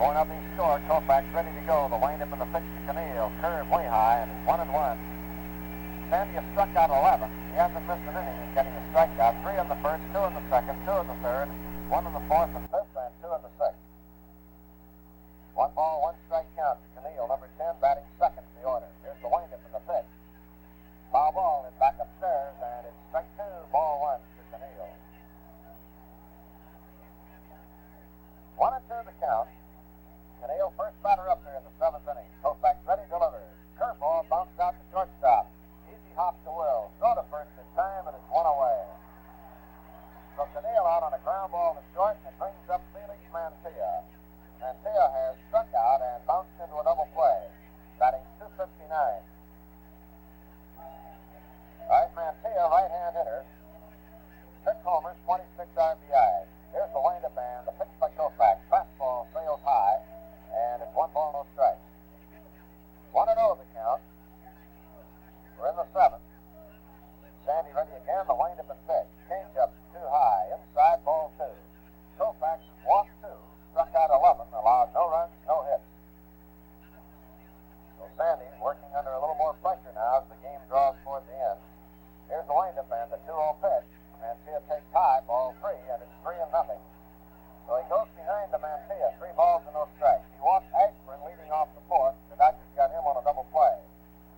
4-0 score. Koufax ready to go. The windup and the pitch to Canille. Curve way high, and it's 1-1. Sandy has struck out 11. He hasn't missed an inning in getting a strikeout. 3 in the first, 2 in the second, 2 in the third, 1 in the fourth and fifth, and 2 in the sixth. 1 ball, 1 strike count. Canille, number 10, batting second in the order. Here's the windup and the pitch. Foul ball is back upstairs, and it's strike 2, ball 1 to Canille. 1-2 the count. Canille, first batter up there in the 7th inning. Koufax ready, delivers. Curveball bounced out to shortstop. Easy hop to Will. Throw to first in time, and it's 1 away. So Canille out on a ground ball to short, and brings up Phillies Mantilla. Mantilla has struck out and bounced into a double play, batting .259. All right, Mantilla, right-hand hitter. 6 homers, 26 RBIs. Here's the windup and the pitch by Koufax. Fastball sails high, and it's 1 ball, no strikes. 1-0 the count. We're in the 7th. Sandy ready again, the windup and pitch. Change up too high, inside, ball 2. Koufax has walked 2, struck out 11, allowed no runs, no hits. So Sandy's working under a little more pressure now as the game draws toward the end. Here's the windup and the 2-0 pitch. Mantilla takes high, ball 3, and it's 3-0. So he goes behind the Mantilla, 3 balls and no strikes. He walked Ashburn leading off the 4th. The Dodgers got him on a double play.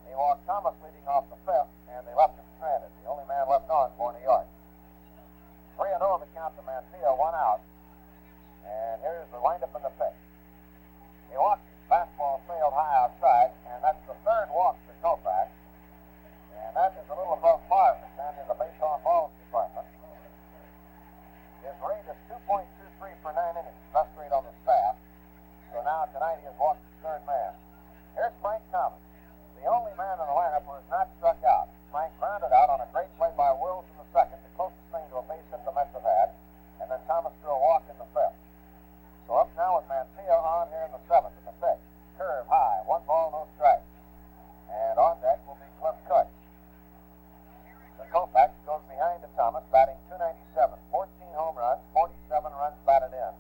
He walked Thomas leading off the 5th, and they left him stranded. The only man left on for New York. 3-0 the count to Mantilla, 1 out. And here's the windup and the pitch. He walked his fastball sailed high outside, and that's the 3rd walk for Koufax. And that is a little above par for Sandy in the base on balls department. His rate is 2.23 for 9 innings, best rate on the staff. So now tonight he has walked his 3rd man. Here's Frank Thomas, the only man in the lineup who has not struck out. Frank grounded out on a great play by Wills in the 2nd, the closest thing to a base hit the Mets have had, and then Thomas threw a walk in the 5th. So up now with Mantilla on here in the 7th in the 6th. Curve high, 1 ball, no strikes. And on deck will be Cliff Cook. The Koufax goes behind to Thomas, batting .297, 14 home runs, 47 runs batted in.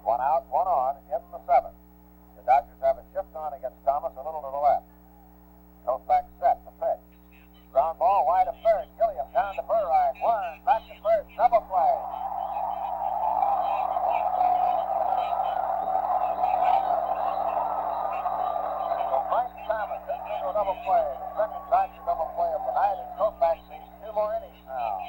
1 out, 1 on in the 7th. The Dodgers have a shift on against Thomas a little to the left. Koufax set, the pitch. Ground ball wide of third. Gilliam down to Burride. 1, back to first, double play. So Frank Thomas hits into a double play. The 2nd Dodger double play of the night, and Koufax needs 2 more innings now.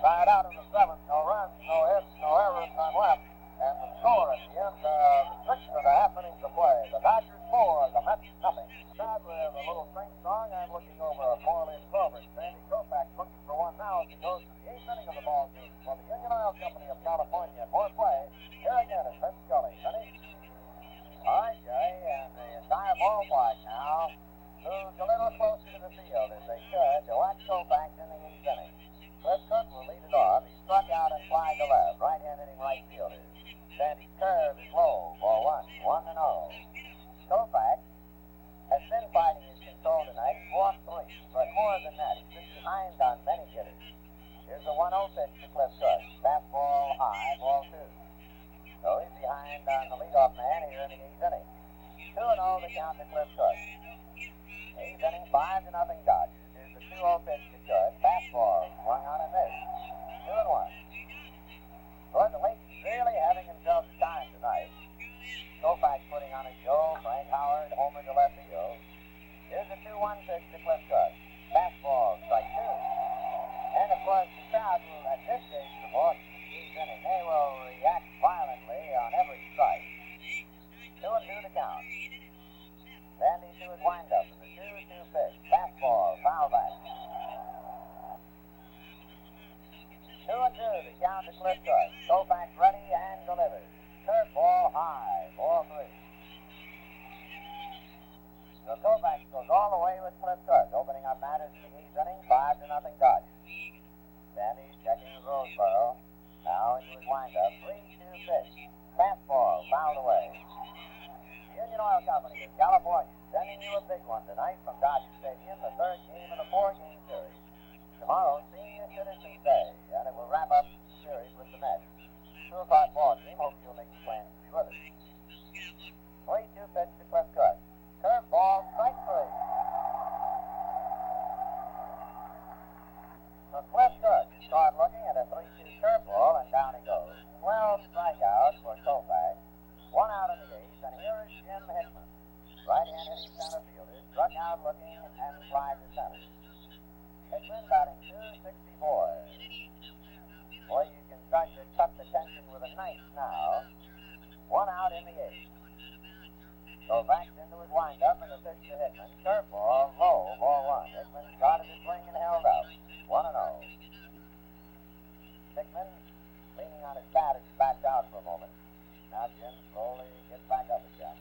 Tied out in the 7th. No runs, no hits, no errors on left. And the score at the end of the 6th of the half innings of play. The Dodgers 4, the Mets nothing. Start with a little sing song. I'm looking over a 4-leaf clover. Sandy Koufax looking for one now as he goes to the 8th inning of the ball game for the Union Oil Company of California. More play. Here again is Vince Scully. All right, Jay, and the entire ballpark now moves a little closer to the field as they should to watch Koufax in the 8th inning. Cliff Cook will lead it off. He struck out and fly to left. Right-hand hitting right fielder. Sandy's curve is low. Ball 1, 1-0. Koufax has been fighting his control tonight. He's walked 3, but more than that, he's been behind on many hitters. Here's a 1-0 pitch to Cliff Cook. Fastball high, ball 2. So he's behind on the leadoff man here in the 8th inning. 2-0 the count to Cliff Cook. 8th inning, 5-0 Dodgers. Here's the 2-0 pitch to Cook. Fastball, swung on and missed. 2-1. Gordon Leaky's really having himself time tonight. Koufax putting on a show. Frank Howard, homer to left field. Here's a 2-1 pitch to Cliff Cook. Fastball, strike 2. And of course, the crowd will, at this stage of the ball, they will react violently on every strike. 2-2 to count. Sandy to his windup in the 2-2 pitch. Fastball, foul back. 2-2 the count to Cliff Cook. Koufax ready and delivers. Curveball high, ball 3. So Koufax goes all the way with Cliff Cook, opening up matters in the 8th inning, 5-0 Dodgers. Sandy checking the Roseboro. Now into his windup, 3-2 pitch. Fastball, fouled away. Union Oil Company of California sending you a big one tonight from Dodger Stadium, the 3rd game of the 4-game series. Tomorrow, Senior Citizens Day, and it will wrap up the series with the Mets. 2 o'clock ball game. Hope you'll make plans to be with us. pitch to Cliff. Curveball, strike three. So Cliff started looking at a 3-2 curveball, and down he goes. 12 strikeouts for Koufax. 1 out in the 8th, and here is Jim Hickman. Right-hand hitting center fielder, struck out looking and fly to center. Hickman batting .264. Boy, you can start to cut the tension with a knife now. 1 out in the 8th. Koufax into his windup and a pitch to Hickman. Curveball, low, ball 1. Hickman started his swing and held up. 1-0. Hickman, leaning on his bat as he backed out for a moment. Now Jim slowly gets back up again.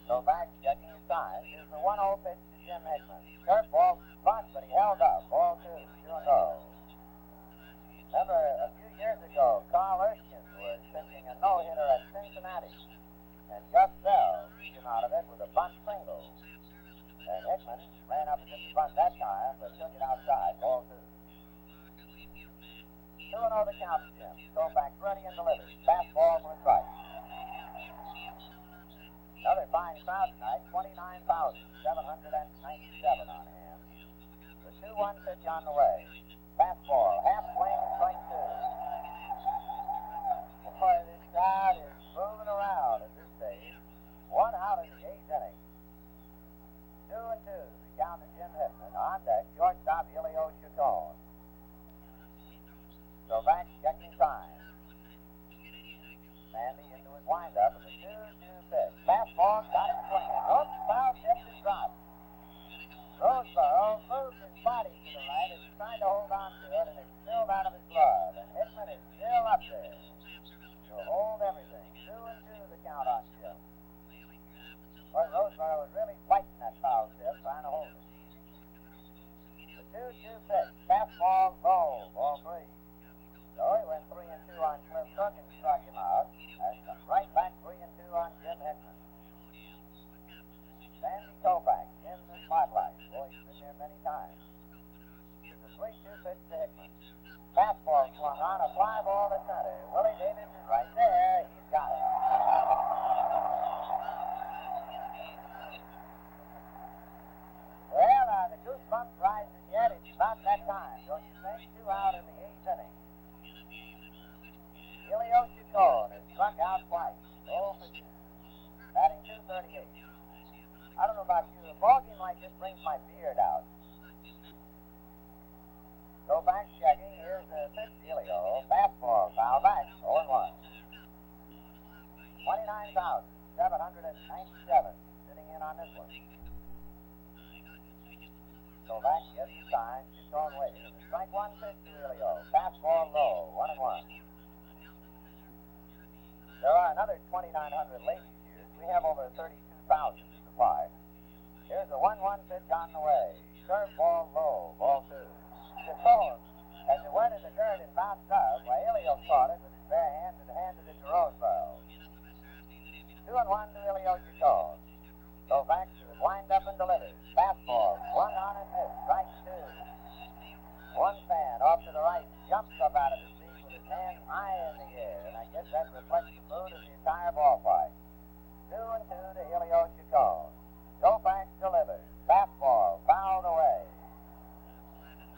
Koufax checking his signs. Here's the 1-0 pitch to Jim Hickman. Curveball bunt, but he held up. Ball 2, 2-0. Remember, a few years ago, Carl Erskine was pitching a no-hitter at Cincinnati. And Gus Bell came out of it with a bunt single. And Hickman ran up against the bunt that time, but took it outside. Ball 2. 2-0 the count to Jim. Koufax ready and delivers. Fastball for a strike. Another fine crowd tonight. 29,797 on hand. The 2-1 pitch on the way. Fastball, half swing, strike 2. Boy, this crowd is moving around at this stage. 1 out in the 8th inning. 2-2. The count to Jim Hickman. On deck, shortstop Elio Chacon. Koufax checking sign. Sandy into his windup with a 2-2 pitch. Fastball, got him swinging. Oops, foul tip is dropped. Roseboro moved his body to the right as he's trying to hold on to it, and it's spilled out of his glove. And Hickman is still up there to hold everything. 2-2 the count on Jim. Boy, Roseboro was really fighting that foul tip, trying to hold it. The 2-2 pitch. Fastball, low, ball 3. So he went 3-2 on Cliff Cook and struck him out. And right back 3-2 on Jim Hickman. Sandy Koufax in the spotlight. Boy, he's been there many times. It's a 3-2 pitch to Hickman. Fastball swung on, a fly ball to center. Willie Davis is right there. He's got it. Well, the goosebumps rising yet. It's about that time, don't you think? 2 out in the 8th inning. Elio Chacon is struck out twice. 0 for 2. Batting .238. I don't know about you. A ball game like this brings my beard out. Koufax checking. Here's the pitch to Elio. Fastball, foul back. 0-1. 29,797 sitting in on this one. Koufax gets the sign. Chacon waiting. Strike 1 pitch to Elio. Fastball low. 1-1. There are another 2,900 ladies here. We have over 32,000 to supply. Here's a 1-1 pitch on the way. Curveball low, ball 2. Chacon, as it went in the dirt and bounced up, while Elio caught it with his bare hand and handed it to Roseboro. 2-1 to Elio Chacon. Koufax to his wind-up and delivers. Fastball, swung on and missed. Strike 2. One fan off to the right jumps up out of his seat with his hands high in the air, and I guess that reflects the mood of the entire ballpark. 2-2 to Elio Chacon. Koufax delivers. Fastball fouled away.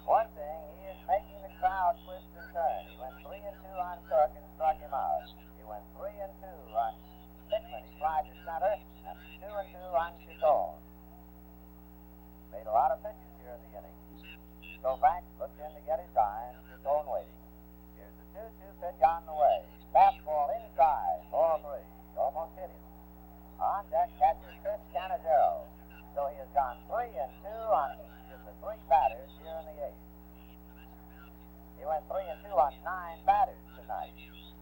One thing, he is making the crowd twist and turn. He went 3-2 on Cook and struck him out. He went 3-2 on Hickman. He flied to center, and 2-2 on Chacon. Made a lot of pitches here in the inning. Koufax looked in to get his sign. Chacon waiting. Here's the 2-2 pitch on the way. Fastball inside. Ball 3. Almost hit him. On deck, catcher Chris Canizero. So he has gone 3-2 on each of the 3 batters here in the 8th. He went 3-2 on 9 batters tonight.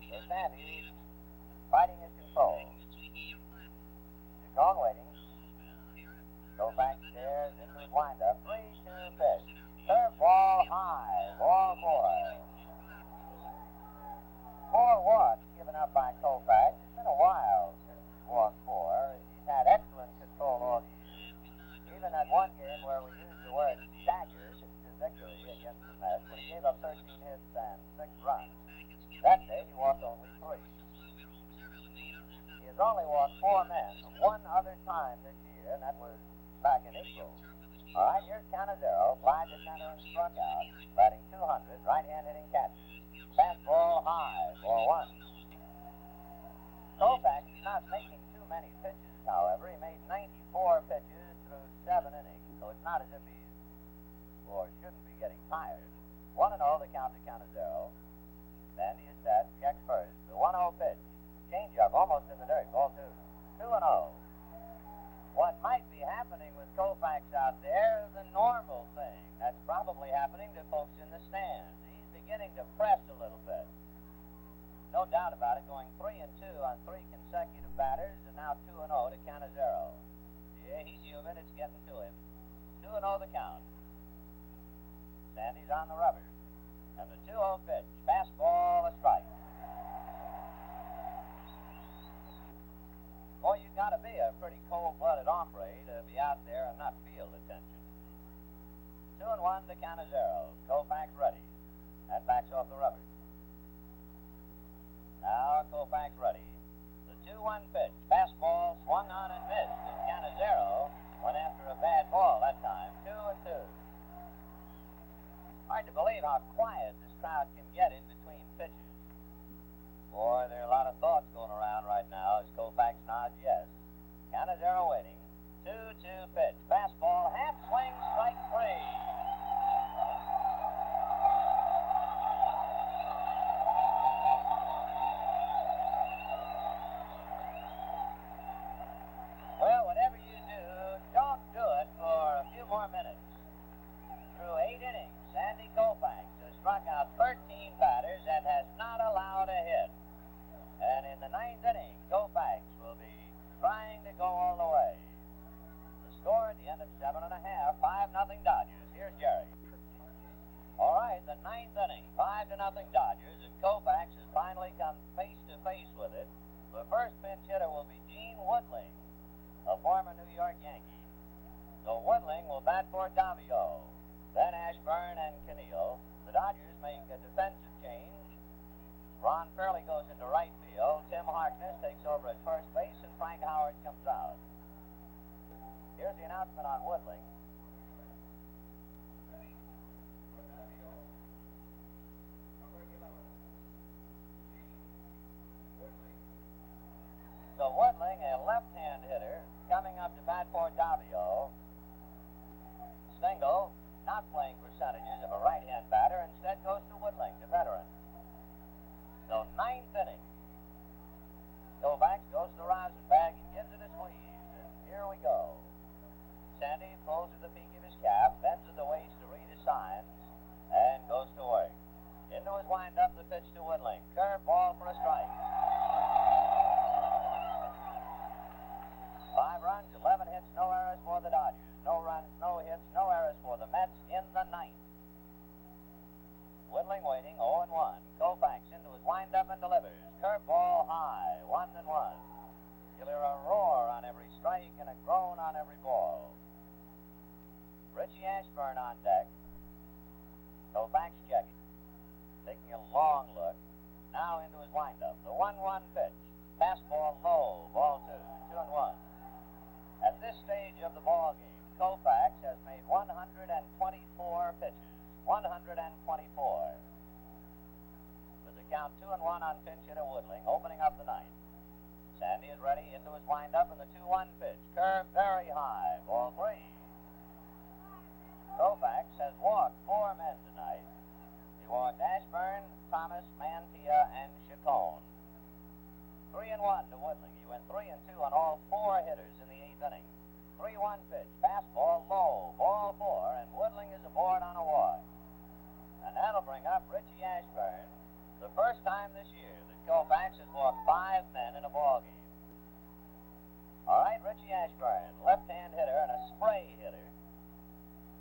So Sandy fighting his control. Chacon waiting. Koufax stares into his windup. 3-2 pitch. Curveball high. Ball 4. 4 walks given up by Koufax. It's been a while since he's walked 4. He's had excellent control all year. Even that one game where we used the word staggered to victory against the Mets, when he gave up 13 hits and 6 runs. That day he walked only 3. has only walked 4 men one other time this year, and that was back in April. All right, here's Canizero, fly to center and struck out, batting 200, right-hand hitting catcher. Fastball high, ball 1. Koufax is not making too many pitches, however. He made 94 pitches through 7 innings, so it's not as if he's, or shouldn't be, getting tired. 1-0, the count to Canizero. Sandy is set, checks first. The 1-0 pitch. Change-up, almost in the dirt, ball 2. 2-0. What might be happening with Koufax out there is the normal thing. That's probably happening to folks in the stands. He's beginning to press a little bit. No doubt about it, going 3-2 on 3 consecutive batters, and now 2-0 to Canizero. Yeah, he's human, it's getting to him. 2-0 the count. Sandy's on the rubber. And the 2-0 pitch. Fastball, a strike. Boy, you've got to be a pretty cold-blooded hombre to be out there and not feel the tension. 2-1 to Canizero. Koufax ready. And backs off the rubber. Now Koufax ready. The 2-1 pitch. Fastball swung on and missed. And Canizero went after a bad ball that time. 2-2. Hard to believe how quiet this crowd can get in between pitches. Boy, there are a lot of thoughts going around right now as Koufax nods yes. Canizero waiting. 2-2 pitch. Fastball, half swing, strike 3. Well, whatever you do, don't do it for a few more minutes. Through 8 innings, Sandy Koufax has struck out 13 batters and has not allowed a hit. And in the 9th inning, Koufax will be trying to go all the way. The score at the end of 7.5, 5-0 Dodgers. Here's Jerry. All right, the 9th inning, 5-0 Dodgers, and Koufax has finally come face-to-face with it. The first pinch hitter will be Gene Woodling, a former New York Yankee. So Woodling will bat for Davio. Then Ashburn and Keneal. The Dodgers make a defensive change. Ron Fairley goes into right field. Tim Harkness takes over at first base, and Frank Howard comes out. Here's the announcement on Woodling. So Woodling, a left-hand hitter, coming up to bat for Davio. Stengel, not playing percentages of a right-hand batter, instead goes to Woodling, the veteran. So 9th inning. Koufax goes to Rosenbach and gives it a squeeze. And here we go. Sandy pulls at the peak of his cap, bends at the waist to read his signs, and goes to work. Into his windup, the pitch to Woodling. Curve ball for a strike. 5 runs, 11 hits, no errors for the Dodgers. No runs, no hits, no errors for the Mets in the 9th. Woodling waiting, 0-1. Koufax into his windup and delivers. Curveball high, 1-1. You'll hear a roar on every strike and a groan on every ball. Richie Ashburn on deck. Koufax checking. Taking a long look. Now into his windup. The 1-1 pitch. Fastball low, ball 2, 2-1. At this stage of the ball game, Koufax has made 124 pitches. 124. With the count 2-1 on pinch hitter Woodling, opening up the 9th. Sandy is ready into his windup, and the 2-1 pitch. Curve very high, ball 3. Koufax has walked 4 men tonight. He walked Ashburn, Thomas, Mantilla, and Chacon. 3-1 to Woodling. He went 3-2 on all 4 hitters in the 8th inning. 3-1 pitch, fastball low, ball 4, and Woodling is aboard on a walk. And that'll bring up Richie Ashburn, the first time this year that Koufax has walked 5 men in a ball game. All right, Richie Ashburn, left-hand hitter and a spray hitter.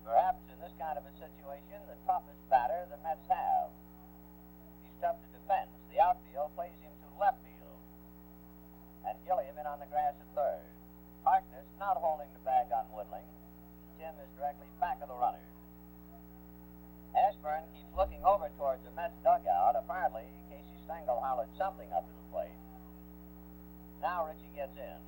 Perhaps in this kind of a situation, the toughest batter the Mets have. He's tough to defend. The outfield plays him to left field. And Gilliam in on the grass at third. Harkness not holding the bag on Woodling. Tim is directly back of the runner. Ashburn keeps looking over towards the Mets dugout. Apparently, Casey Stengel hollered something up to the plate. now Richie gets in.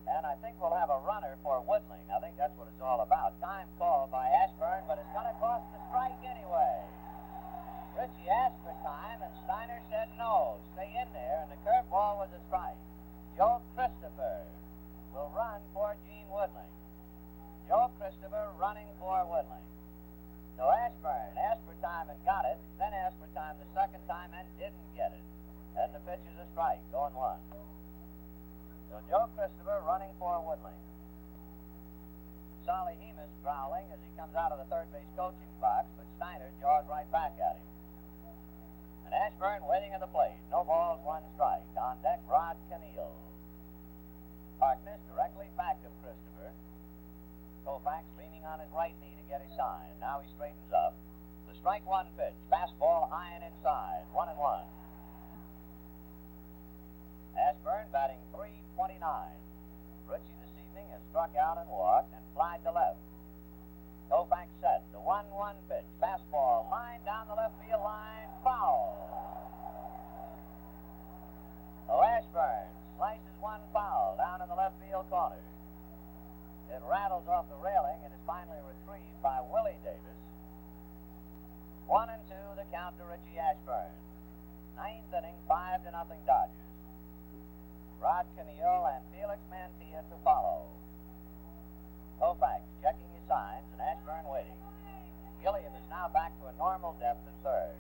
And I think we'll have a runner for Woodling. I think that's what it's all about. Time called by Ashburn, but it's going to cost the strike anyway. Richie asked for time, and Steiner said no. Stay in there, and the curveball was a strike. Joe Christopher will run for Gene Woodling. Joe Christopher running for Woodling. So Ashburn asked for time and got it, then asked for time the second time and didn't get it. And the pitch is a strike, 0-1. So Joe Christopher running for Woodling. Solly Hemus growling as he comes out of the third base coaching box, but Steiner jaws right back at him. And Ashburn waiting at the plate. No balls, 1 strike. On deck, Rod Keneal. Harkness directly back of Christopher. Koufax leaning on his right knee to get his sign. Now he straightens up. The strike 1 pitch. Fastball high and inside. 1-1. Ashburn batting .329. Richie this evening has struck out and walked and flied to left. Koufax set. The 1-1 pitch. Fastball line down the left field line. Foul. So Ashburn slices 1 foul down in the left field corner. It rattles off the railing and is finally retrieved by Willie Davis. 1-2 the count to Richie Ashburn. 9th inning, 5-0 Dodgers. Rod Keneal and Felix Mantilla to follow. Koufax checking his signs and Ashburn waiting. Gilliam is now back to a normal depth at third.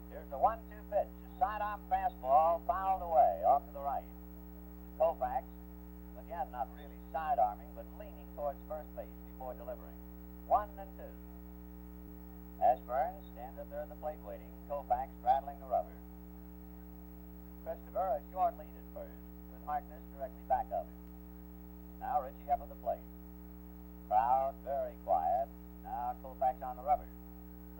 Here's the 1-2 pitch. A sidearm fastball fouled away off to the right. Koufax, again not really sidearming, but leaning towards first base before delivering. 1-2. Ashburn stands up there at the plate waiting. Koufax straddling the rubber. Christopher a short lead at first, with Harkness directly back of him. Now Richie up at the plate. Crowd very quiet. Now Koufax on the rubber.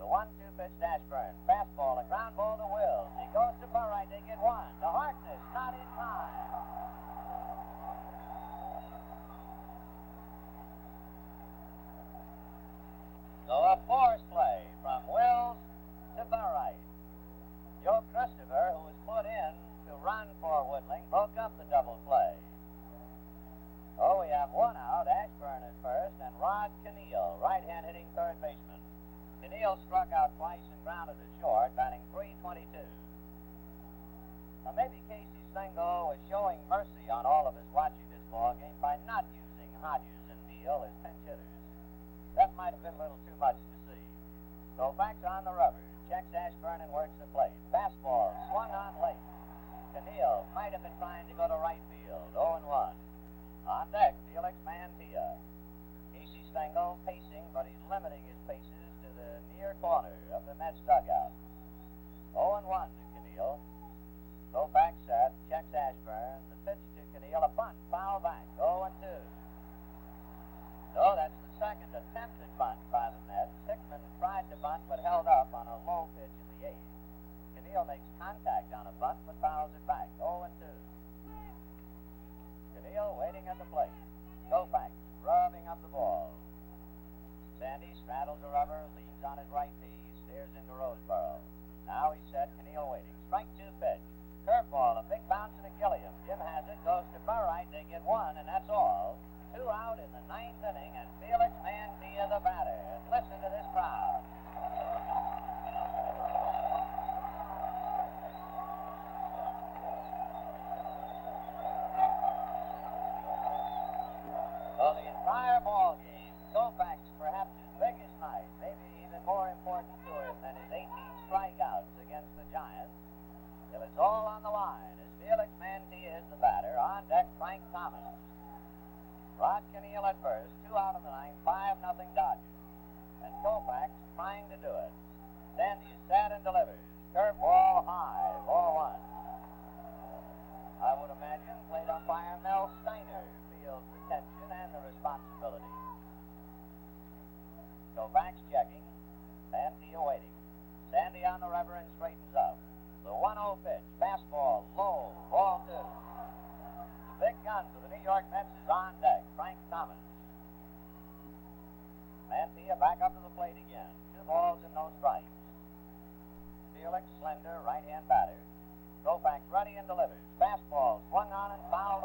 The 1-2 pitch to Ashburn. Fastball, a ground ball to Wills. He goes to Burright. They get 1. To Harkness, not in time. So a force play from Wills to Burright. Joe Christopher, who was put in to run for Woodling, broke up the double play. Oh, we have 1 out. Ashburn at first, and Rod Keneal, right-hand hitting third baseman. Keneal struck out twice and grounded to short, batting .322. Now, maybe Casey Stengel was showing mercy on all of us watching this ball game by not using Hodges and Neal as pinch hitters. That might have been a little too much to see. Koufax on the rubber, checks Ashburn and works the plate. Fastball swung on late. Keneal might have been trying to go to right field. 0-1. On deck, Felix Mantilla. Casey Stengel pacing, but he's limiting his paces to the near corner of the Mets dugout. 0-1 to Keneal. Koufax set, checks Ashburn. The pitch to Keneal, a bunt, foul back. 0-2. So that's the second attempted bunt by the Mets. Hickman tried to bunt, but held up on a low pitch in the 8th. Keneal makes contact on a bunt, but fouls it back. 0-2. Keneal waiting at the plate. Koufax rubbing up the ball. Sandy straddles the rubber, leans on his right knee, stares into Roseboro. Now he's set. Keneal waiting. Strike 2 pitch. Curveball, a big bounce to Gilliam. Jim has it, goes to Burright. They get 1, and that's all. 2 out in the 9th inning, and Felix Mantilla the batter. And listen to this crowd. Well, the entire ball game, Koufax perhaps his biggest night, maybe even more important to him than his 18 strikeouts against the Giants. Till it's all on the line as Felix Mantilla is the batter. On deck, Frank Thomas. Rod Keneal at first, 2 out in the 9th, 5-0 Dodgers. And Koufax trying to do it. Sandy is set and delivers. Curveball high, ball 1. I would imagine plate umpire Mel Steiner feels the tension and the responsibility. Koufax checking, Mantilla waiting. Sandy on the rubber and straightens up. The 1-0 pitch, fastball, low, ball 2. The big gun for the New York Mets is on deck, Frank Thomas. Mantilla back up to the plate again. 2 balls and no strikes. Felix, slender, right-hand batter. Koufax ready and delivers. Fastball swung on and fouled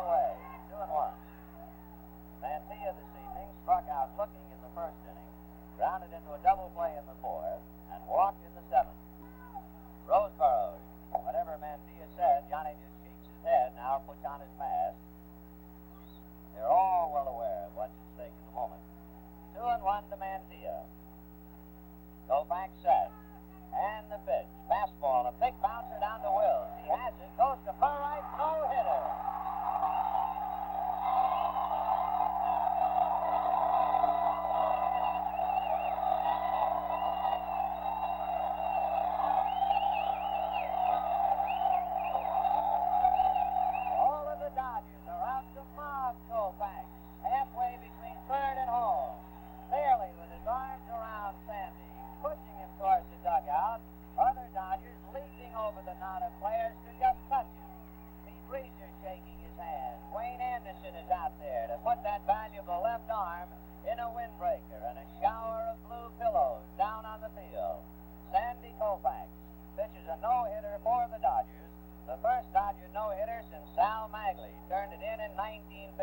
a no-hitter for the Dodgers, the first Dodger no-hitter since Sal Magley turned it in 1956,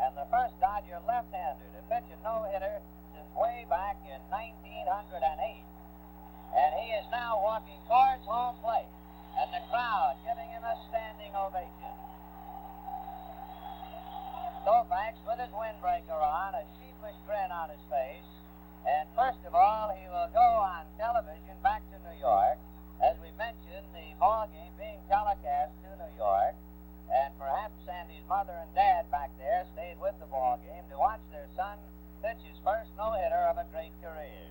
and the first Dodger left-hander to pitch a no-hitter since way back in 1908. And he is now walking towards home plate, and the crowd giving him a standing ovation. Koufax with his windbreaker on, a sheepish grin on his face, and first of all, he will go on television back to New York. As we mentioned, the ball game being telecast to New York, and perhaps Sandy's mother and dad back there stayed with the ball game to watch their son pitch his first no-hitter of a great career.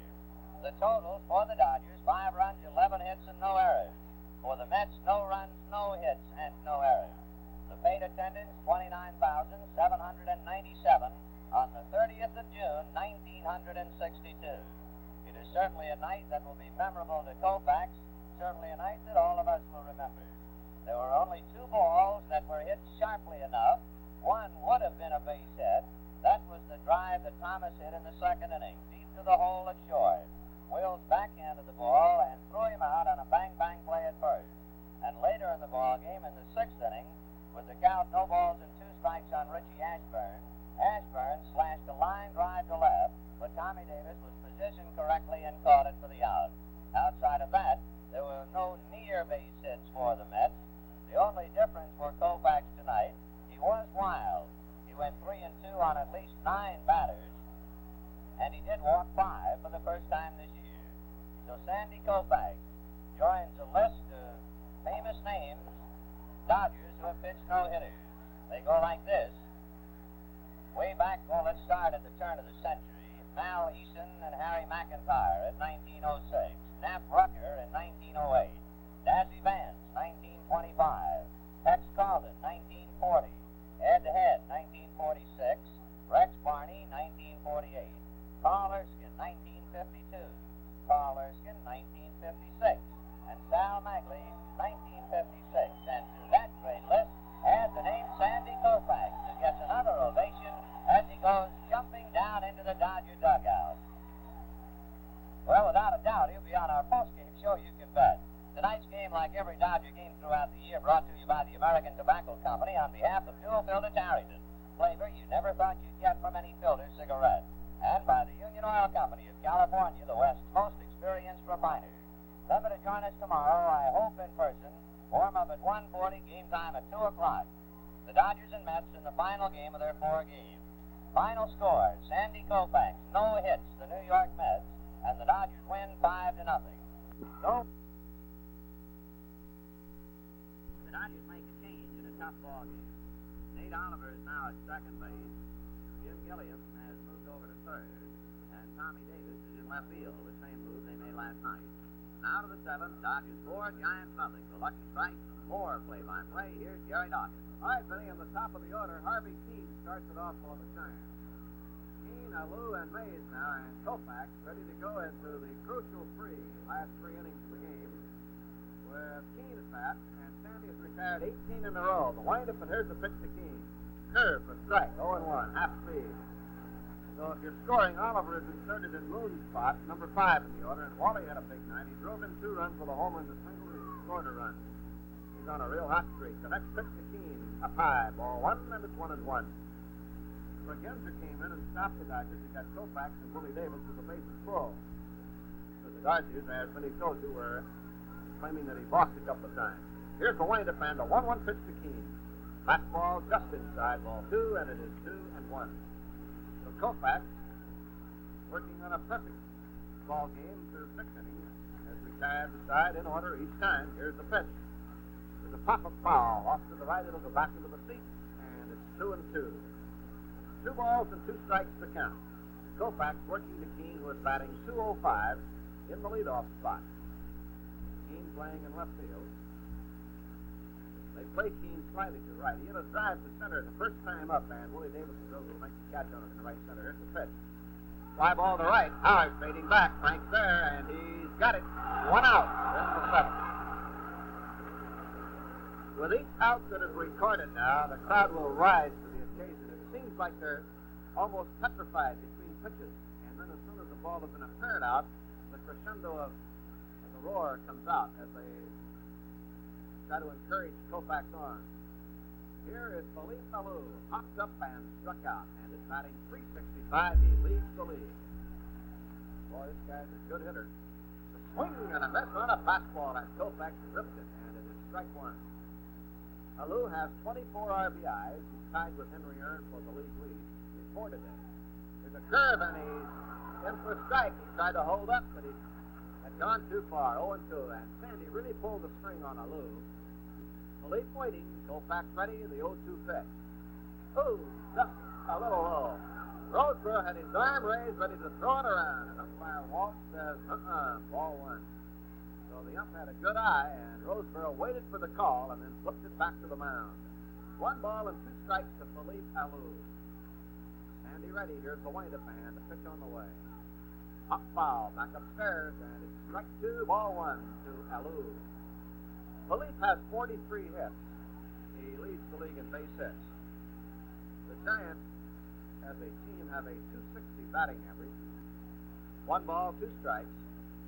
The totals for the Dodgers, 5 runs, 11 hits, and no errors. For the Mets, no runs, no hits, and no errors. The paid attendance, 29,797 on the 30th of June, 1962. It is certainly a night that will be memorable to Koufax, certainly a night that all of us will remember. There were only 2 balls that were hit sharply enough. One would have been a base hit. That was the drive that Thomas hit in the second inning, deep to the hole at short. Wills backhanded the ball and threw him out on a bang-bang play at first. And later in the ball game, in the 6th inning, with the count no balls and 2 strikes on Richie Ashburn, Ashburn slashed a line drive to left, but Tommy Davis was positioned correctly and caught it for the out. Outside of that, there were no near base hits for the Mets. The only difference for Koufax tonight, he was wild. He went 3 and 2 on at least 9 batters, and he did walk 5 for the first time this year. So Sandy Koufax joins a list of famous names, Dodgers who have pitched no-hitters. They go like this. Way back, let's start at the turn of the century. Mal Eason and Harry McIntyre in 1906. Knapp Rucker in 1908. Dazzy Vance, 1925. Tex Calden, 1940. Ed Head, 1946. Rex Barney, 1948. Carl Erskine, 1952. Carl Erskine, 1956. And Sal Magley, 1956. And to that great list, add the name Sandy Koufax, who gets another ovation as he goes jumping down into the Dodger dugout. Well, without a doubt, he'll be on our post-game show, you can bet. Tonight's game, like every Dodger game throughout the year, brought to you by the American Tobacco Company on behalf of Dual Filter Tarrington. Flavor you never thought you'd get from any filter cigarette. And by the Union Oil Company of California, the West's most experienced refiner. Remember to join us tomorrow, I hope in person. Warm up at 1:40, game time at 2 o'clock. The Dodgers and Mets in the final game of their 4 games. Final score, Sandy Koufax, no hits, the New York Mets, and the Dodgers win 5-0. So, the Dodgers make a change in a tough ball game. Nate Oliver is now at second base. Jim Gilliam has moved over to third, and Tommy Davis is in left field, the same move they made last night. Now to the 7th, Dodgers 4, Giants nothing. The Lucky Strike, more play-by-play. Here's Jerry Dawkins. All right, Benny, in the top of the order, Harvey Keene starts it off for the Giants. Keene, Alou, and Mays now, and Koufax ready to go into the crucial last 3 innings of the game, with Keene at bat, and Sandy has retired 18 in a row. The windup, and here's the pitch to Keene. Curve for strike, 0-1, half speed. So if you're scoring, Oliver is inserted in Moon's spot, number 5 in the order, and Wally had a big night. He drove in 2 runs with a homer and a single, and he scored a run. He's on a real hot streak. The next pitch to Keene, up high, ball 1, and it's 1-1. Regenzer came in and stopped the Dodgers. He got Koufax and Willie Davis with the bases full. So the Dodgers, as Benny told you, were claiming that he balked a couple of times. Here's the windup and a 1-1 pitch to Keene. Fastball just inside, ball 2, and it is 2-1. So Koufax, working on a perfect ball game through 6 innings, has retired the side in order each time. Here's the pitch. There's a pop-up foul. Off to the right, it'll go back into the seat, and it's 2-2. 2 balls and 2 strikes to count. Koufax working to Keene, who is batting 205 in the leadoff spot. Keene playing in left field. They play Keene slightly to the right. He hit a drive to center the first time up, and Willie Davis is over to make the catch on it in the right center. Here's the pitch. Fly ball to right. Howard fading back. Frank's there, and he's got it. 1 out in the 7th. With each out that is recorded now, the crowd will rise to the occasion. It seems like they're almost petrified between pitches. And then as soon as the ball has been a third out, the crescendo of the roar comes out as they try to encourage Koufax on. Here is Phillies Alou, hopped up and struck out, and is batting .365. He leads the league. Boy, this guy's a good hitter. A swing and a miss on a fastball, and Koufax ripped it, and it is strike one. Alou has 24 RBIs. He's tied with Henry Aaron for the league lead. He's 4 today. There's a curve, and he's in for a strike. He tried to hold up, but he had gone too far, 0-2, and Sandy really pulled the string on Alou. Phillies waiting. Koufax ready. The 0-2 pitch. Ooh, just a little low. Roseboro had his arm raised, ready to throw it around. And umpire Walsh says, ball one. So the ump had a good eye, and Roseboro waited for the call and then flipped it back to the mound. 1 ball and 2 strikes to Phillies Alou. Sandy ready. Here's the windup man. The pitch on the way. Up foul, back upstairs, and it's strike 2, ball 1 to Alou. Phillies has 43 hits. He leads the league in base hits. The Giants, as a team, have a .260 batting average. 1 ball, 2 strikes.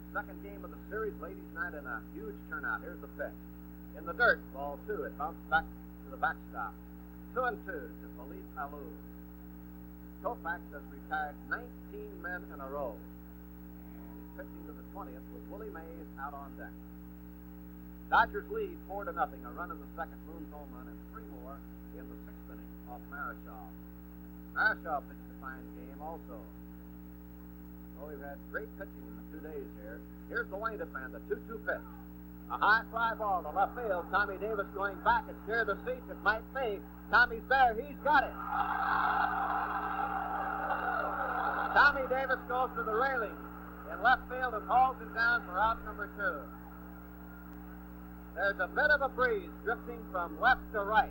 Second game of the series, ladies' night, and a huge turnout. Here's the pitch. In the dirt, ball 2. It bounced back to the backstop. 2-2 to Phillies Alou. Koufax has retired 19 men in a row. And he's pitching to the 20th with Willie Mays out on deck. Dodgers lead 4-0. A run in the second, Boone's home run, and 3 more in the 6th inning off Marichal. Marichal pitched a fine game also. Oh, we've had great pitching in the 2 days here. Here's the windup man, the 2-2 pitch. A high fly ball to left field. Tommy Davis going back. It's near the seats. It might be. Tommy's there. He's got it. Tommy Davis goes to the railing in left field and hauls it down for out number 2. There's a bit of a breeze drifting from left to right,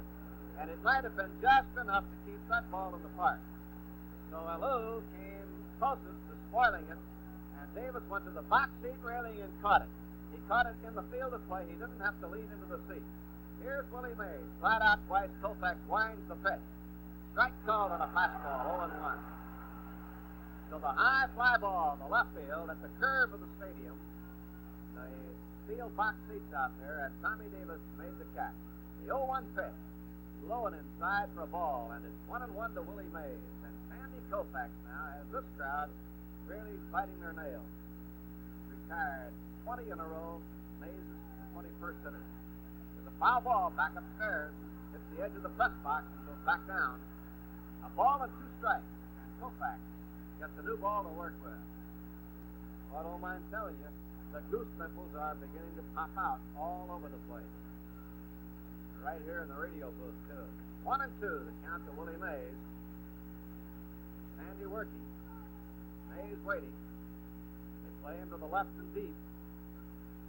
and it might have been just enough to keep that ball in the park. So Alou came closest to spoiling it, and Davis went to the box seat railing and caught it. He caught it in the field of play. He didn't have to lean into the seat. Here's Willie Mays. Flat out twice, Koufax winds the pitch. Strike called on a fastball, 0-1. So the high fly ball to left field at the curve of the stadium. The field box seats out there, and Tommy Davis made the catch. The 0-1 pitch, low and inside for a ball, and it's 1-1 to Willie Mays. And Sandy Koufax now has this crowd really biting their nails. Retired 20 in a row. Mays is the 21st hitter. There's a foul ball back upstairs. Hits the edge of the press box and goes back down. A ball and 2 strikes, and Koufax gets a new ball to work with. Well, I don't mind telling you, the goose pimples are beginning to pop out all over the place. Right here in the radio booth, too. 1-2, the count to Willie Mays. Sandy working. Mays waiting. They play him to the left and deep.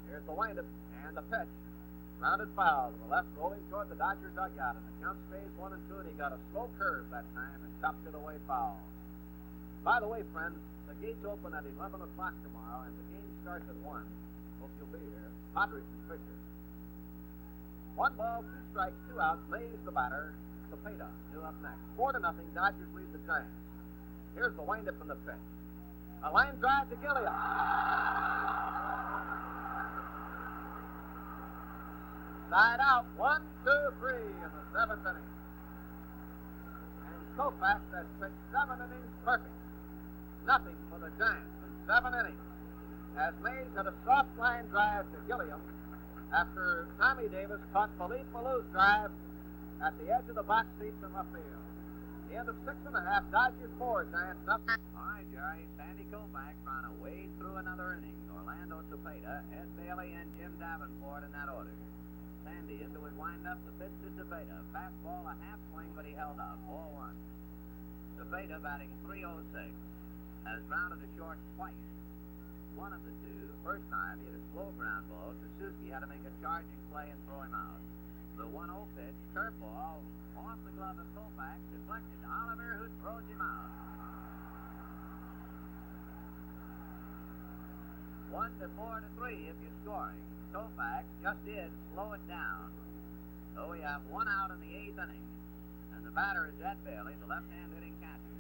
Here's the windup and the pitch. Rounded foul to the left, rolling toward the Dodger dugout, and the count stays 1-2, and he got a slow curve that time and chopped it away foul. By the way, friends, the gates open at 11 o'clock tomorrow, and the game starts at 1. Hope you'll be here. Padres and Fisher. 1 ball, 2 strikes, 2 outs. Mays the batter. Cepeda due up next. 4-0. Dodgers lead the Giants. Here's the windup and the pitch. A line drive to Gilliam. Side out. 1, 2, 3 in the 7th inning. And Koufax has pitched 7 innings perfect. Nothing for the Giants in 7 innings. As Mays had a soft line drive to Gilliam after Tommy Davis caught Phillies Alou's drive at the edge of the box seats in left field. The end of 6 1/2, Dodgers 4, Giants nothing. All right, Jerry. Sandy Koufax trying to wade through another inning. Orlando Cepeda, Ed Bailey, and Jim Davenport in that order. Sandy into his windup. The pitch to Cepeda. Fastball, a half swing, but he held up. 4-1. Cepeda batting .306. Has grounded to short twice. One of the two. First time he hit a slow ground ball. Suzuki had to make a charging play and throw him out. The 1-0 pitch, curveball, off the glove of Koufax, deflected. Oliver, who throws him out. 1-4-3 if you're scoring. Koufax just did slow it down. So we have 1 out in the 8th inning. And the batter is Ed Bailey, the left-hand hitting catcher.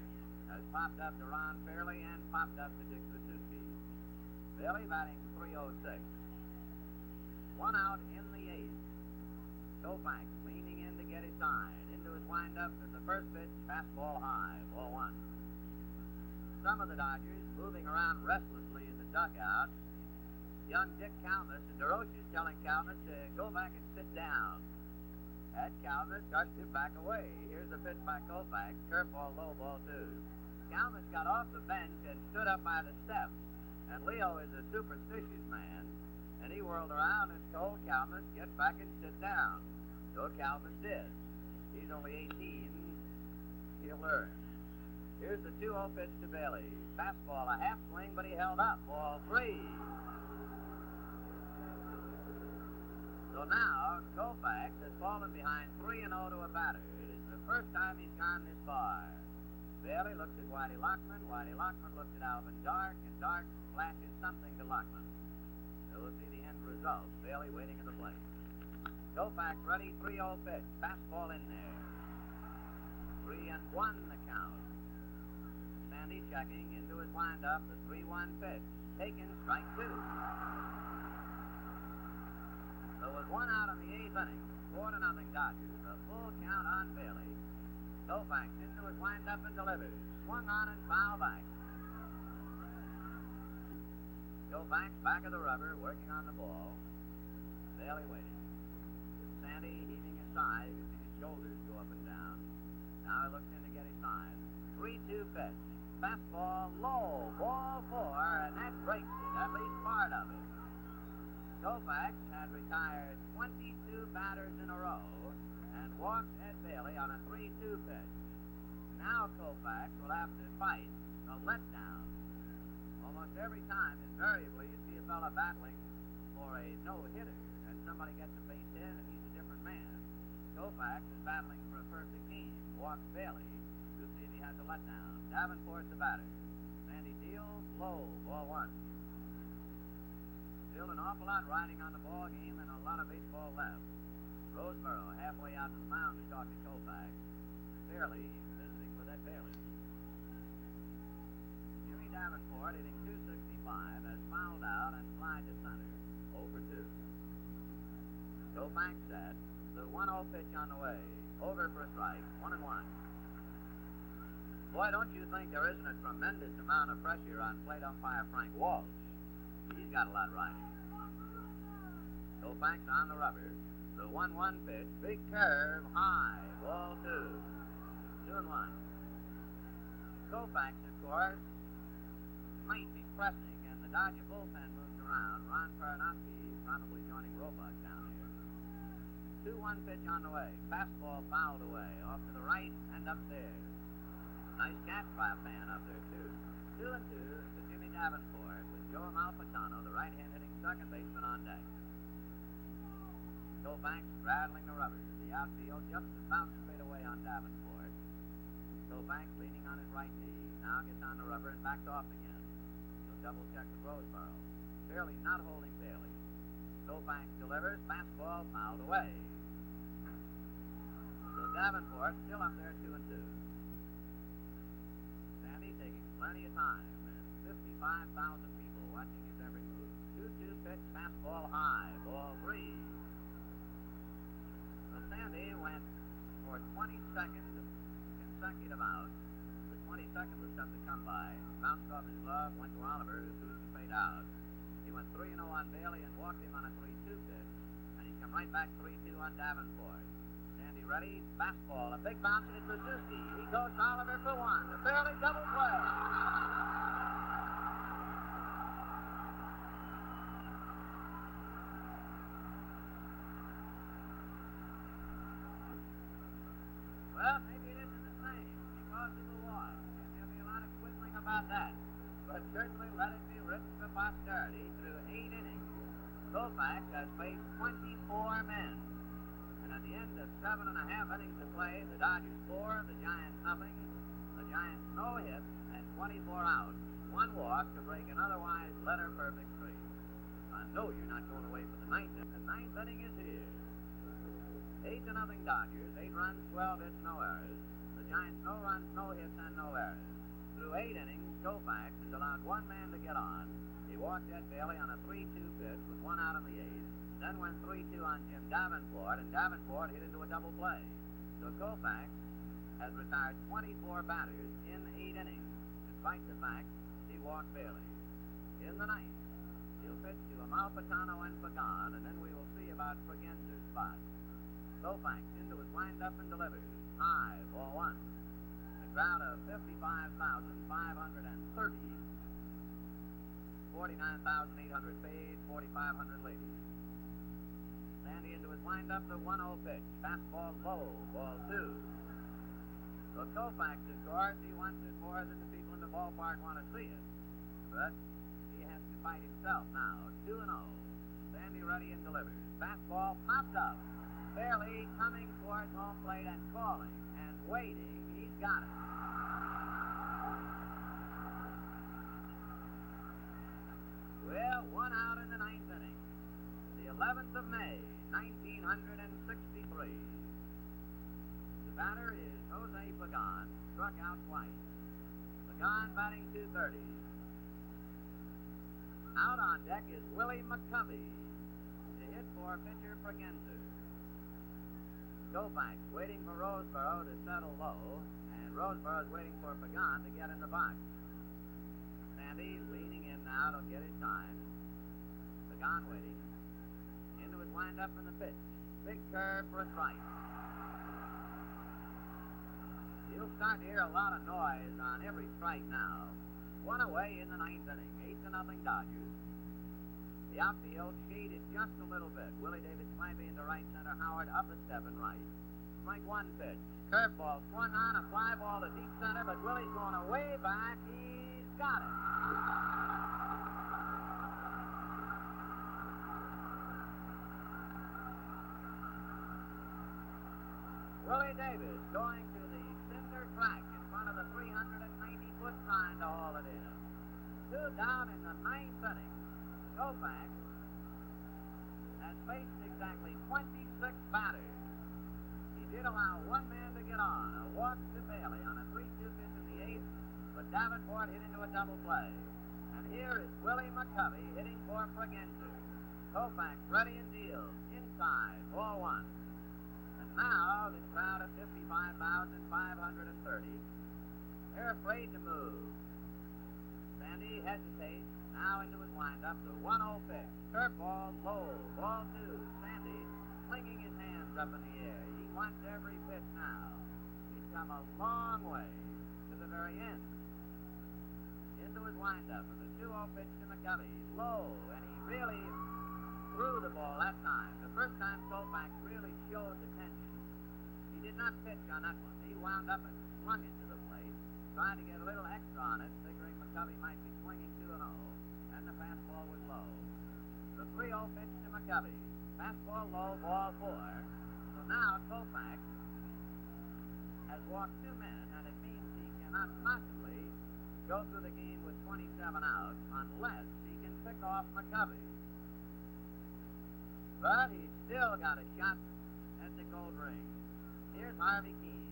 Has popped up to Ron Fairley and popped up to Dick Suzuki. Bailey batting .306. out in the eighth. Koufax leaning in to get his sign. Into his windup at the first pitch, fastball high, ball one. Some of the Dodgers moving around restlessly in the dugout. Young Dick Calmus and DeRoche is telling Calmus to go back and sit down. And Calmus starts to back away. Here's the pitch by Koufax. Curveball, low, ball two. Calmus got off the bench and stood up by the steps. And Leo is a superstitious man. And he whirled around and told Calmus, get back and sit down. So Calmus did. He's only 18. He'll learn. Here's the 2-0 pitch to Bailey. Fastball, a half swing, but he held up. Ball three. So now, Koufax has fallen behind 3-0 to a batter. It is the first time he's gone this far. Bailey looks at Whitey Lockman. Whitey Lockman looks at Alvin Dark, and Dark flashes something to Lockman. So we'll see the end result. Bailey waiting at the plate. Koufax ready, 3-0 pitch. Fastball in there. 3-1 the count. Sandy checking into his windup. The 3-1 pitch. Taken, strike two. There was one out in the eighth inning. 4-0 Dodgers. A full count on Bailey. Koufax into his windup and delivers. Swung on and foul back. Koufax back of the rubber, working on the ball. Bailey waiting. Sandy heaving his sigh. You can see his shoulders go up and down. Now he looks in to get his sign. 3-2 pitch. Fastball low. Ball four, and that breaks it. At least part of it. Koufax had retired 22 batters in a row and walked Ed Bailey on a 3-2 pitch. Now Koufax will have to fight a letdown. Almost every time, invariably, you see a fella battling for a no-hitter, and somebody gets a base hit and he's a different man. Koufax is battling for a perfect game. Walks Bailey to see if he has a letdown. Davenport's the batter. Sandy deals low, ball one. Still an awful lot riding on the ball game and a lot of baseball left. Roseboro halfway out to the mound to talk to Koufax. Fairley visiting with Ed Bailey. Jimmy Davenport, hitting .265, has fouled out and flied to center. 0 for 2. Koufax set. The 1-0 pitch on the way. Over for a strike. 1-1. Boy, don't you think there isn't a tremendous amount of pressure on plate umpire Frank Walsh? He's got a lot riding. Koufax on the rubber. The 1-1 pitch. Big curve. High. Ball two. 2-1. Koufax, of course, might be pressing, and the Dodger bullpen moves around. Ron Paranowski probably joining Roebuck down here. 2-1 pitch on the way. Fastball fouled away. Off to the right and upstairs. Nice catch by a fan up there, too. 2-2 to Jimmy Davenport with Joe Malfitano, the right-hand hitting second baseman, on deck. Koufax straddling the rubber. The outfield just about straight away on Davenport. Koufax leaning on his right knee. Now gets on the rubber and backs off again. He'll double check with Roseboro. Fairly not holding Bailey. Koufax delivers. Fastball fouled away. So Davenport still up there 2-2. Sandy taking plenty of time, and 55,000 people watching his every move. 2-2 pitch, fastball high, ball three. So Sandy went for 20 seconds of consecutive outs. The 22nd was tough to come by. Bounced off his glove, went to Oliver, who threw the fade out. He went 3-0 on Bailey and walked him on a 3-2 pitch. And he's come right back 3-2 on Davenport. Sandy ready, fastball, a big bounce, and it's Mazuski. He goes to Oliver for one. A Bailey double play. Well, maybe it isn't the same because of the walk. And there'll be a lot of quibbling about that. But certainly let it be written for posterity. Through 8 innings, Koufax has faced 24 men. And at the end of 7.5 innings to play, the Dodgers 4, the Giants nothing. The Giants no hits and 24 outs. 1 walk to break an otherwise letter-perfect streak. I know you're not going away for the ninth inning. The ninth inning is here. 8-0 Dodgers, 8 runs, 12 hits, no errors. The Giants no runs, no hits, and no errors. Through 8 innings, Koufax has allowed 1 man to get on. He walked Ed Bailey on a 3-2 pitch with 1 out in the 8th, then went went 3-2 on Jim Davenport, and Davenport hit into a double play. So Koufax has retired 24 batters in 8 innings, despite the fact he walked Bailey. In the ninth, he'll pitch to Amalfitano and Pagan, and then we will see about Fragenza's spot. Koufax into his windup and delivers. High, ball 1. A crowd of 55,530. 49,800 paid, 4,500 ladies. Sandy into his windup, the 1-0 pitch. Fastball low, ball 2. So Koufax, of course, he wants it more than the people in the ballpark want to see it. But he has to fight himself now. 2-0. Sandy ready and delivers. Fastball popped up. Barely coming towards home plate and calling and waiting. He's got it. Well, 1 out in the 9th inning. The 11th of May, 1963. The batter is Jose Pagan, struck out twice. Pagan batting .230. Out on deck is Willie McCovey to hit for pitcher Fragenza. Koufax waiting for Roseboro to settle low, and Roseboro's waiting for Pagan to get in the box. Sandy leaning in now to get his time. Pagan waiting. Into his windup in the pitch. Big curve for a strike. You'll start to hear a lot of noise on every strike now. 1 away in the 9th inning. 8-0 Dodgers. The outfield shaded just a little bit. Willie Davis climbing into right center. Howard up a step and right. Strike 1 pitch. Curveball swung on, a fly ball to deep center, but Willie's going away back. He's got it. Willie Davis going to the cinder track in front of the 390-foot sign to haul it in. 2 down in the 9th inning. Koufax has faced exactly 26 batters. He did allow 1 man to get on, a walk to Bailey on a 3-2 pitch in the 8th, but Davenport hit into a double play. And here is Willie McCovey hitting for Fragenza. Koufax ready and deals. Inside, ball 1. And now the crowd of 55,530. They're afraid to move. Sandy hesitates. Now into his windup, the 1-0 pitch. Curveball low, ball 2. Sandy flinging his hands up in the air. He wants every pitch now. He's come a long way to the very end. Into his windup, and the 2-0 pitch to McCovey. Low, and he really threw the ball that time. The first time Koufax really showed the tension. He did not pitch on that one. He wound up and swung it to the plate, trying to get a little extra on it, figuring McCovey might be swinging 2-0. And the fastball was low. The 3-0 pitch to McCovey. Fastball low, ball 4. So now Koufax has walked 2 men, and it means he cannot possibly go through the game with 27 outs unless he can pick off McCovey. But he's still got a shot at the gold ring. Here's Harvey Keene.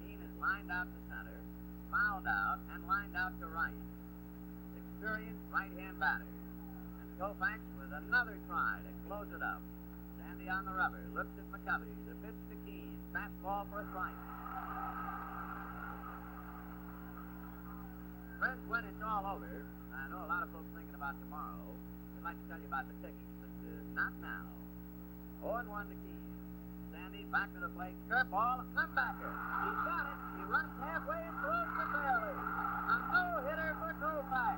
Keene is lined out to center, fouled out, and lined out to right. Experienced right-hand batter. And Koufax with another try to close it up. Sandy on the rubber, looks at McCovey. The pitch to Keene. Fastball for a strike. Friends, when it's all over, I know a lot of folks thinking about tomorrow. I'd like to tell you about the tickets, but not now. 0-1 to Keene. Sandy back to the plate. Curveball, comebacker. He's got it. He runs halfway and throws for Bailey. A no-hitter for Koufax.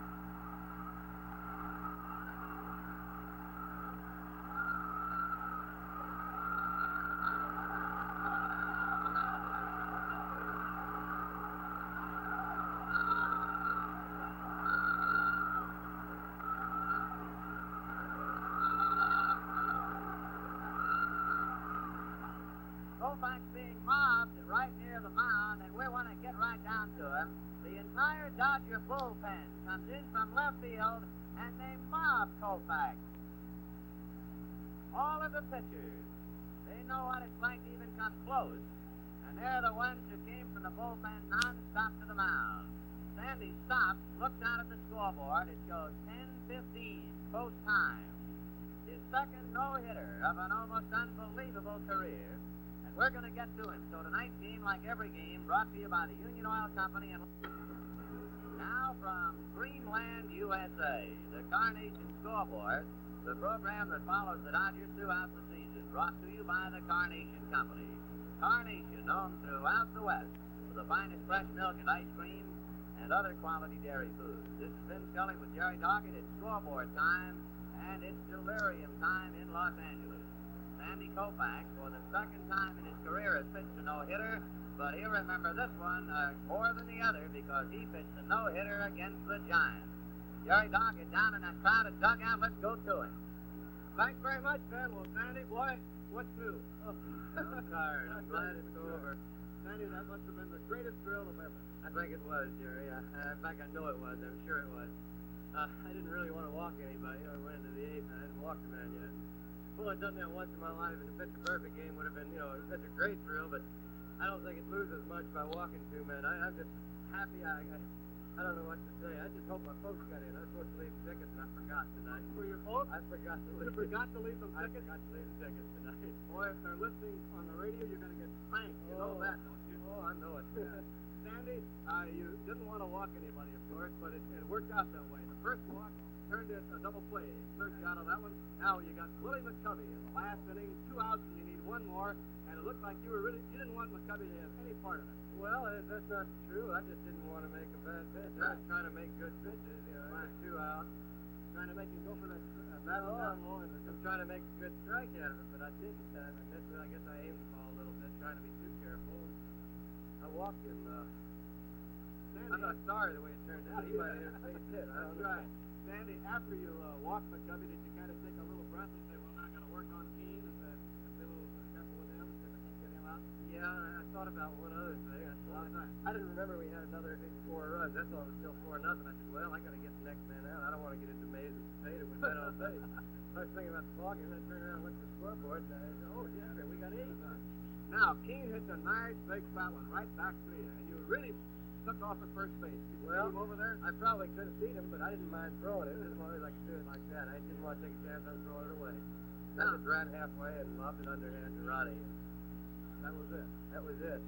Koufax being mobbed right near the mound, and we want to get right down to him. The entire Dodger bullpen comes in from left field, and they mob Koufax. All of the pitchers, they know what it's like to even come close, and they're the ones who came from the bullpen non-stop to the mound. Sandy stops, looks out at the scoreboard. It shows 10:15, post time. His second no-hitter of an almost unbelievable career. And we're going to get to him. So tonight's game, like every game, brought to you by the Union Oil Company. And now from Greenland, USA, the Carnation Scoreboard, the program that follows the Dodgers throughout the season, brought to you by the Carnation Company. Carnation, known throughout the West for the finest fresh milk and ice cream and other quality dairy foods. This is Vin Scully with Jerry Doggett. It's scoreboard time, and it's delirium time in Los Angeles. Sandy Koufax, for the second time in his career, has pitched a no-hitter, but he'll remember this one more than the other because he pitched a no-hitter against the Giants. Jerry Doggett down in that crowded dugout. Let's go to him. Thanks very much, Ben. Well, Sandy, boy, what's new? Oh, I'm tired. I'm glad it's over. Sandy, that must have been the greatest thrill of ever. I think it was, Jerry. In fact, I know it was. I'm sure it was. I didn't really want to walk anybody. I went into the eighth, and I hadn't walked a man yet. Well, I'd done that once in my life, and a pitch-perfect game would have been, such a great thrill, but I don't think it loses as much by walking two men. I'm just happy. I don't know what to say. I just hope my folks got in. I was supposed to leave them tickets, and I forgot tonight. For your folks? I forgot to leave. You forgot to leave them tickets? I forgot to leave them tickets tonight. Boy, if they're listening on the radio, you're going to get spanked. You know that, don't you? Oh, I know it. Sandy, you didn't want to walk anybody, of course, but it worked out that way. The first walk turned it a double play. Cleared you out of that one. Now you got Willie McCovey in the last inning. 2 outs, and you need one more. And it looked like you didn't want McCovey to have any part of it. Well, that's not true. I just didn't want to make a bad pitch. I was trying to make good pitches. Right. 2 outs. Trying to make him go for that No, down low. I'm trying to make a good strike out of it, but I didn't. I guess I aimed the ball a little bit, trying to be too careful. I walked him. Sandy, I'm not sorry the way it turned out. He might have hit a base hit. That's right. Sandy, after you walked McCovey, did you kind of take a little breath and say, well, now I got to work on Keene and be a little careful with him, see if I can get him out? Yeah, I thought about one other thing. I didn't remember we had another 4 runs. That's all. It was still 4-0. I said, well, I got to get the next man out. I don't want to get into Mays and potato with that all day. I was thinking about the ball game, and I turned around and looked at the scoreboard, and I said, oh, yeah, we got 8. Now, Keene hits a nice big fat one right back to you, and you really took off at first base. Did you see him over there? I probably could have beat him, but I didn't mind throwing it. As long as I could do it like that. I didn't want to take a chance on throwing it away. I just ran halfway and lobbed it underhand to Ronnie. That was it. That was it.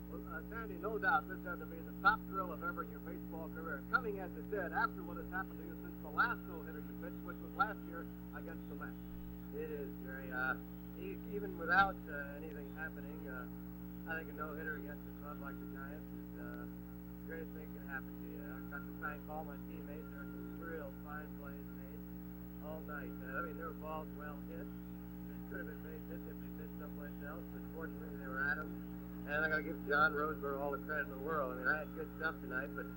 Well, Sandy, no doubt this had to be the top thrill of ever in your baseball career. Coming, as it did, after what has happened to you since the last no-hitter you pitched, which was last year against the Mets. It is, Jerry. Even without anything happening, I think a no-hitter against a club like the Giants is the greatest thing that can happen to you. I've got to thank all my teammates. There were some real fine plays made all night. There were balls well hit. They could have been base hits if they pitched someplace else, but fortunately they were at them. And I got to give John Roseborough all the credit in the world. I had good stuff tonight, but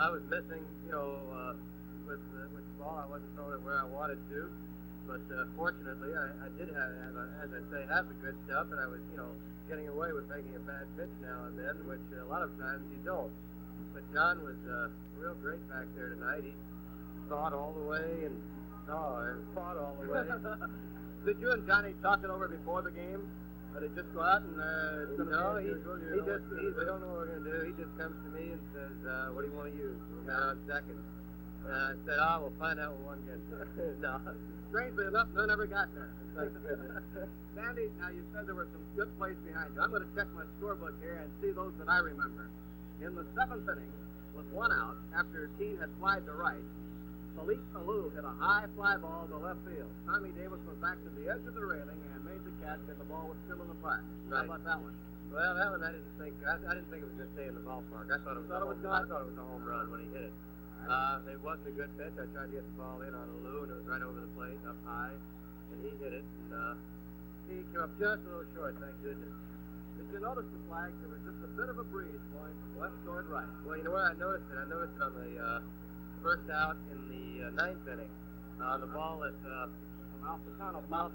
I was missing, with the ball. I wasn't throwing it where I wanted to. But fortunately, I did have, as I say, have the good stuff, and I was, getting away with making a bad pitch now and then, which a lot of times you don't. But John was real great back there tonight. He fought all the way and fought all the way. Did you and Johnny talk it over before the game? Or they just go out and we don't know what we're going to do. He just comes to me and says, what do you want to use? We're now on second. And I said, we'll find out when one gets there. No. Strangely enough, none ever got there. Thank goodness. Sandy, now you said there were some good plays behind you. I'm going to check my scorebook here and see those that I remember. In the 7th inning, with 1 out, after Keene had flied to right, Phillies Alou hit a high fly ball to left field. Tommy Davis went back to the edge of the railing and made the catch, and the ball was still in the park. Right. How about that one? Well, that one I didn't think it was going to stay in the ballpark. I thought it was a home run when he hit it. It wasn't a good pitch. I tried to get the ball in on Alou, and it was right over the plate, up high, and he hit it. And he came up just a little short, thank goodness. Did you notice the flag? There was just a bit of a breeze blowing from left toward right. Well, you know where I noticed it? I noticed it on the first out in the 9th inning. On the ball at From Alphatano. I'm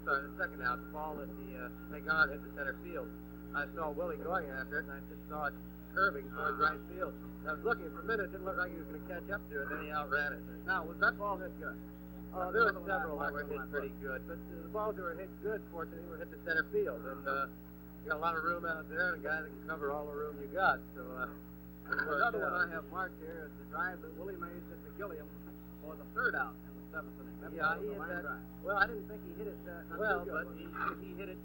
sorry, the second out. The ball at the Pagan hit the center field. I saw Willie going after it, and I just saw it curving towards right field. And I was looking for a minute. It didn't look like he was going to catch up to it. Then he outran it. Now, was that ball hit good? Oh, there were several that were hit pretty good, but the balls that were hit good, fortunately, were hit to center field, and you got a lot of room out there, and a guy that can cover all the room you got. So another one I have marked here is the drive that Willie Mays hit to Gilliam for the 3rd out in the seventh inning. That Yeah, ball he was a hit line that. drive. Well, I didn't think he hit it Not well, too good, but was it? he hit it,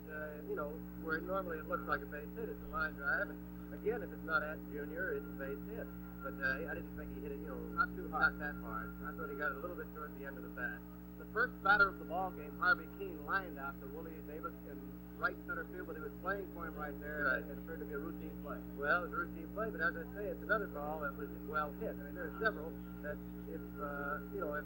where normally it looks like a base hit. It's a line drive. And again, if it's not at Junior, it's a base hit. But I didn't think he hit it, Not too hard. not that hard. I thought he got it a little bit toward the end of the bat. The first batter of the ball game, Harvey Keene lined out to Willie Davis in right center field, but he was playing for him right there. Right. It appeared to be a routine play. Well, it was a routine play, but as I say, it's another ball that was well hit. I mean, there are several that, if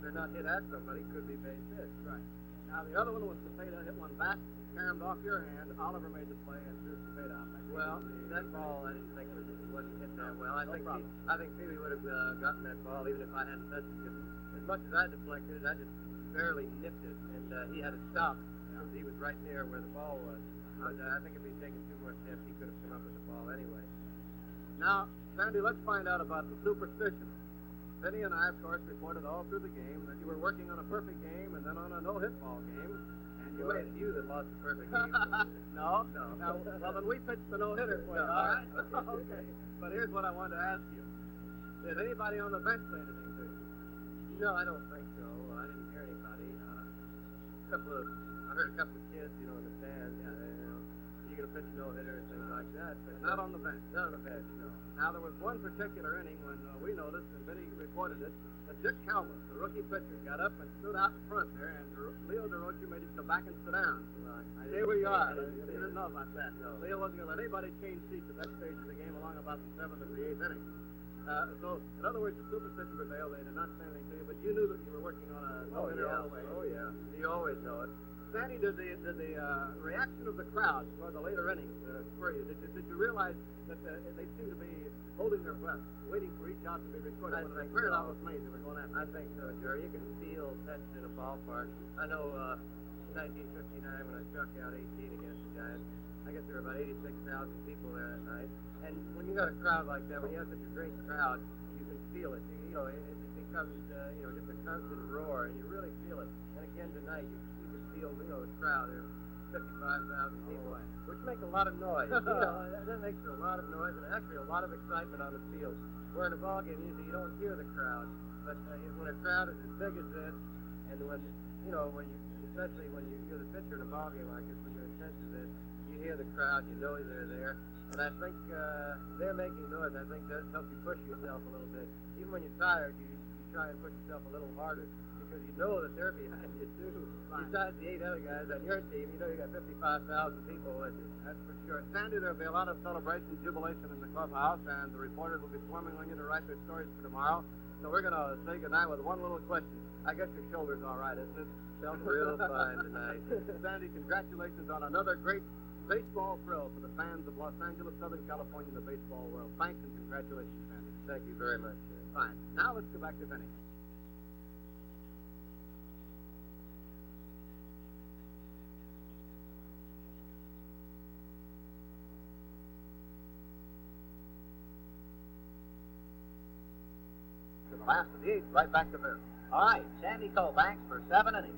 they're not hit at somebody, could be base hits. Right. Now, the other one was Cepeda hit one back, caromed off your hand. Oliver made the play and threw Cepeda out. Well, that ball I didn't think wasn't hit that well. I think problem. Phoebe would have gotten that ball even if I hadn't touched it. 'Cause as much as I deflected it, I just barely nipped it, and he had to stop because he was right there where the ball was. But I think if he'd taken two more steps, he could have come up with the ball anyway. Now, Sandy, let's find out about the superstition. Vinny and I, of course, reported all through the game that you were working on a perfect game and then on a no-hit ball game, and you made it. You that lost the perfect game. No? No. Now, well, then we pitched the no-hitter for you, No. all right? Okay. Okay. But here's what I wanted to ask you. Did anybody on the bench say anything to you? No, I don't think so. I didn't hear anybody. I heard a couple of kids, in the stands. Yeah, you're going to pitch a no-hitter and things like that. But Not on the bench. Not on the bench, no. Now, there was one particular inning when we noticed, and Vinny reported it, that Dick Calvin, the rookie pitcher, got up and stood out in front there, and Leo DeRocha made him come back and sit down. Here we are. You didn't know about that. No. Leo wasn't going to let anybody change seats at that stage of the game along about the 7th or the 8th inning. So, in other words, the superstition prevailed. They did not say anything to you, but you knew that you were working on a no-hitter all the way. Oh, yeah. You always know it. Sandy, did the reaction of the crowd toward the later innings spur you? Did you realize that they seemed to be holding their breath, waiting for each out to be recorded? I When they think cleared so. out was made, they were going after. I think so, Jerry. You can feel tension in a ballpark. I know in 1959 when I struck out 18 against the Giants, I guess there were about 86,000 people there that night. And when you got a crowd like that, when you have such a great crowd, you can feel it. It becomes just a constant roar, and you really feel it. And again tonight, you can feel the crowd. There's 55,000 people, which make a lot of noise. That makes a lot of noise, and actually a lot of excitement on the field. Where in a ball game, usually you don't hear the crowd, but when a crowd is as big as this, and especially when you're the pitcher in a ball game like this, when you're intense as this, you hear the crowd, you know they're there, and I think they're making noise. I think that helps you push yourself a little bit. Even when you're tired, you try and push yourself a little harder because you know that they're behind you too. Besides the 8 other guys on your team, you got 55,000 people with you. That's for sure. Sandy, there'll be a lot of celebration, jubilation in the clubhouse, and the reporters will be swarming on you to write their stories for tomorrow. So we're going to say goodnight with one little question. I guess your shoulder's all right, isn't it? Felt real fine tonight. Sandy, congratulations on another great baseball thrill for the fans of Los Angeles, Southern California, and the baseball world. Thanks and congratulations, Sandy. Thank you very much, sir. Fine. Now let's go back to Vinny. To the last of the 8th, right back to Vinny. All right, Sandy Koufax for 7 innings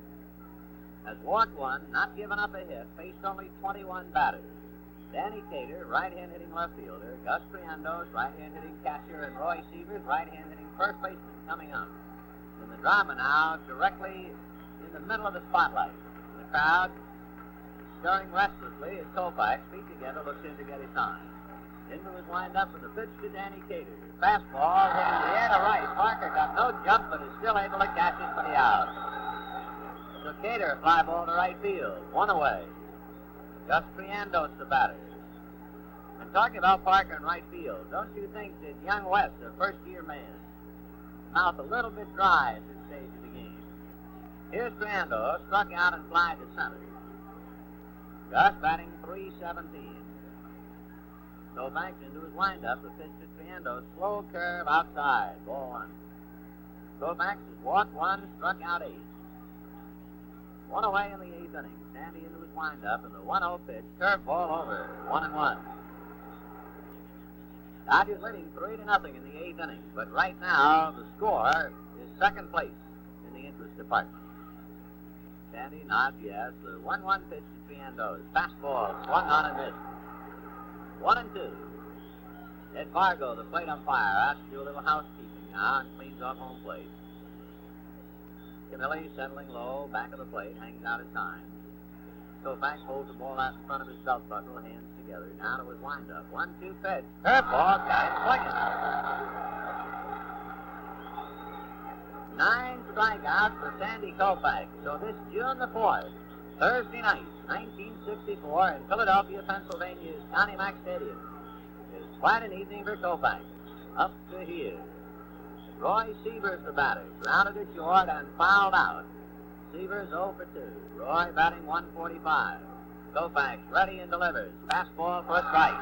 has walked 1, not given up a hit, faced only 21 batters. Danny Cater, right-hand hitting left fielder. Gus Triandos, right-hand hitting catcher, and Roy Sievers, right-hand hitting first baseman coming up. And the drama now directly in the middle of the spotlight. The crowd stirring restlessly as Koufax, feet together, looks in to get his sign. Into his windup with the pitch to Danny Cater. Fastball hit in the air to right. Parker got no jump, but is still able to catch it for the out. So Cater, fly ball to right field. 1 away. Gus Triandos, the batter. And talking about Parker in right field, don't you think that young West, a first-year man, mouth a little bit dry at this stage of the game? Here's Triandos, struck out and fly to center. Gus batting .317. Koufax into his windup, the pitch to Triandos, slow curve outside, ball 1. Koufax has walked 1, struck out 8. 1 away in the 8th inning. Sandy into his windup, and the 1-0 pitch, curveball over, 1-1. Dodgers leading 3-0 in the 8th inning, but right now the score is second place in the interest department. Sandy nods yes. The 1-1 pitch to Triandos. Fastball swung on and missed. 1-2. Ed Fargo, the plate umpire, out to do a little housekeeping now and cleans off home plate. Camilli settling low, back of the plate, hangs out his time. Koufax holds the ball out in front of his belt buckle, hands together. Now to his windup. 1-2 pitch. Curveball, got him swinging. 9 strikeouts for Sandy Koufax. So this June the 4th, Thursday night, 1964, in Philadelphia, Pennsylvania's Connie Mack Stadium, is quite an evening for Koufax. Up to here. Roy Sievers, the batter, grounded it short and fouled out. Sievers 0 for 2. Roy batting 145. Koufax ready and delivers. Fastball for a strike.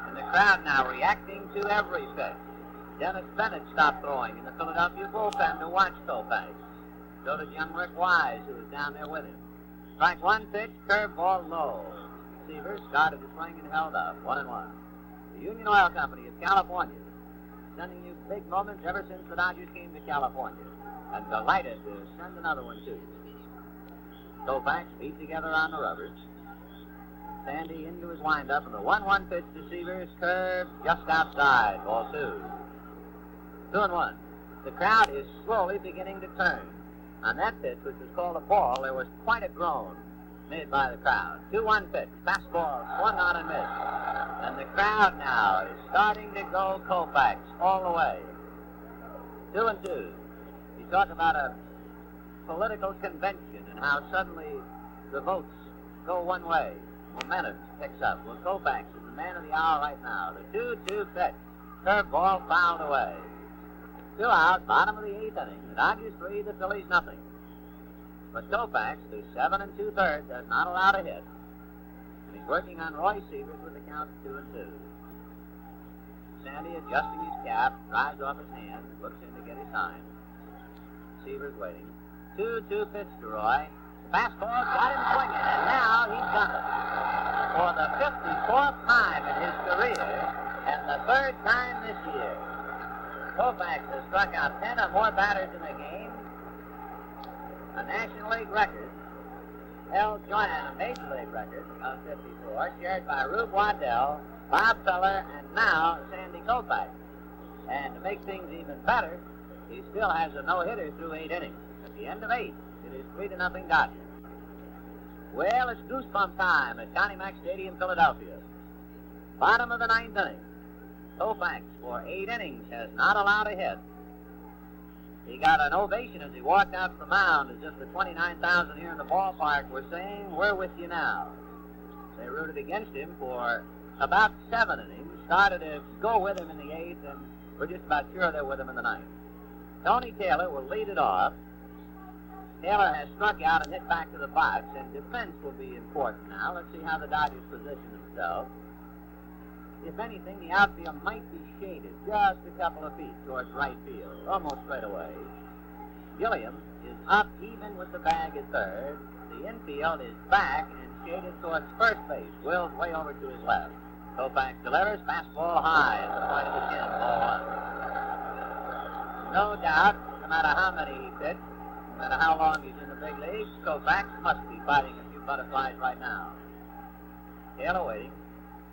And the crowd now reacting to every pitch. Dennis Bennett stopped throwing in the Philadelphia bullpen to watch Koufax. So did young Rick Wise, who was down there with him. Strike 1 pitch, curveball low. Sievers started to swing and held up, 1-1. The Union Oil Company of California, sending you big moments ever since the Dodgers came to California, and delighted to send another one to you. Koufax feet together on the rubbers. Sandy into his windup, and the 1-1 pitch to Sievers, curve just outside, ball 2. 2-1. The crowd is slowly beginning to turn. On that pitch, which was called a ball, there was quite a groan made by the crowd. 2-1 pitch, fastball swung on and missed. And the crowd now is starting to go Koufax all the way. 2-2. You talk about a political convention and how suddenly the votes go one way. Momentum picks up. Well, Koufax is the man of the hour right now. The 2-2 pitch. Curveball fouled away. 2 out, bottom of the 8th inning. The Dodgers 3, the Phillies nothing. But Koufax, through 7 2/3, has not allowed a hit. And he's working on Roy Sievers with the count 2-2. Sandy adjusting his cap, drives off his hand, looks in to get his sign. Sievers waiting. 2-2 pitch to Roy. Fastball got him swinging, and now he's done it. For the 54th time in his career, and the 3rd time this year, Koufax has struck out 10 or more batters in the game. A National League record held joint on a Major League record of 54, shared by Rube Waddell, Bob Feller, and now Sandy Koufax. And to make things even better, he still has a no-hitter through 8 innings. At the end of 8, it is 3-0 Dodgers. Well, it's goosebump time at Connie Mack Stadium, Philadelphia. Bottom of the 9th inning. Koufax, for 8 innings, has not allowed a hit. He got an ovation as he walked out to the mound, as if the 29,000 here in the ballpark were saying, "We're with you now." They rooted against him for about 7 innings, started to go with him in the 8th, and we're just about sure they're with him in the 9th. Tony Taylor will lead it off. Taylor has struck out and hit back to the box, and defense will be important now. Let's see how the Dodgers position themselves. If anything, the outfield might be shaded just a couple of feet towards right field, almost straight away. Gilliam is up even with the bag at 3rd. The infield is back and shaded towards first base. Will's way over to his left. Koufax delivers, fastball high at the point of the chin, ball 1. No doubt, no matter how many he pitched, no matter how long he's in the big leagues, Koufax must be fighting a few butterflies right now. Taylor waiting.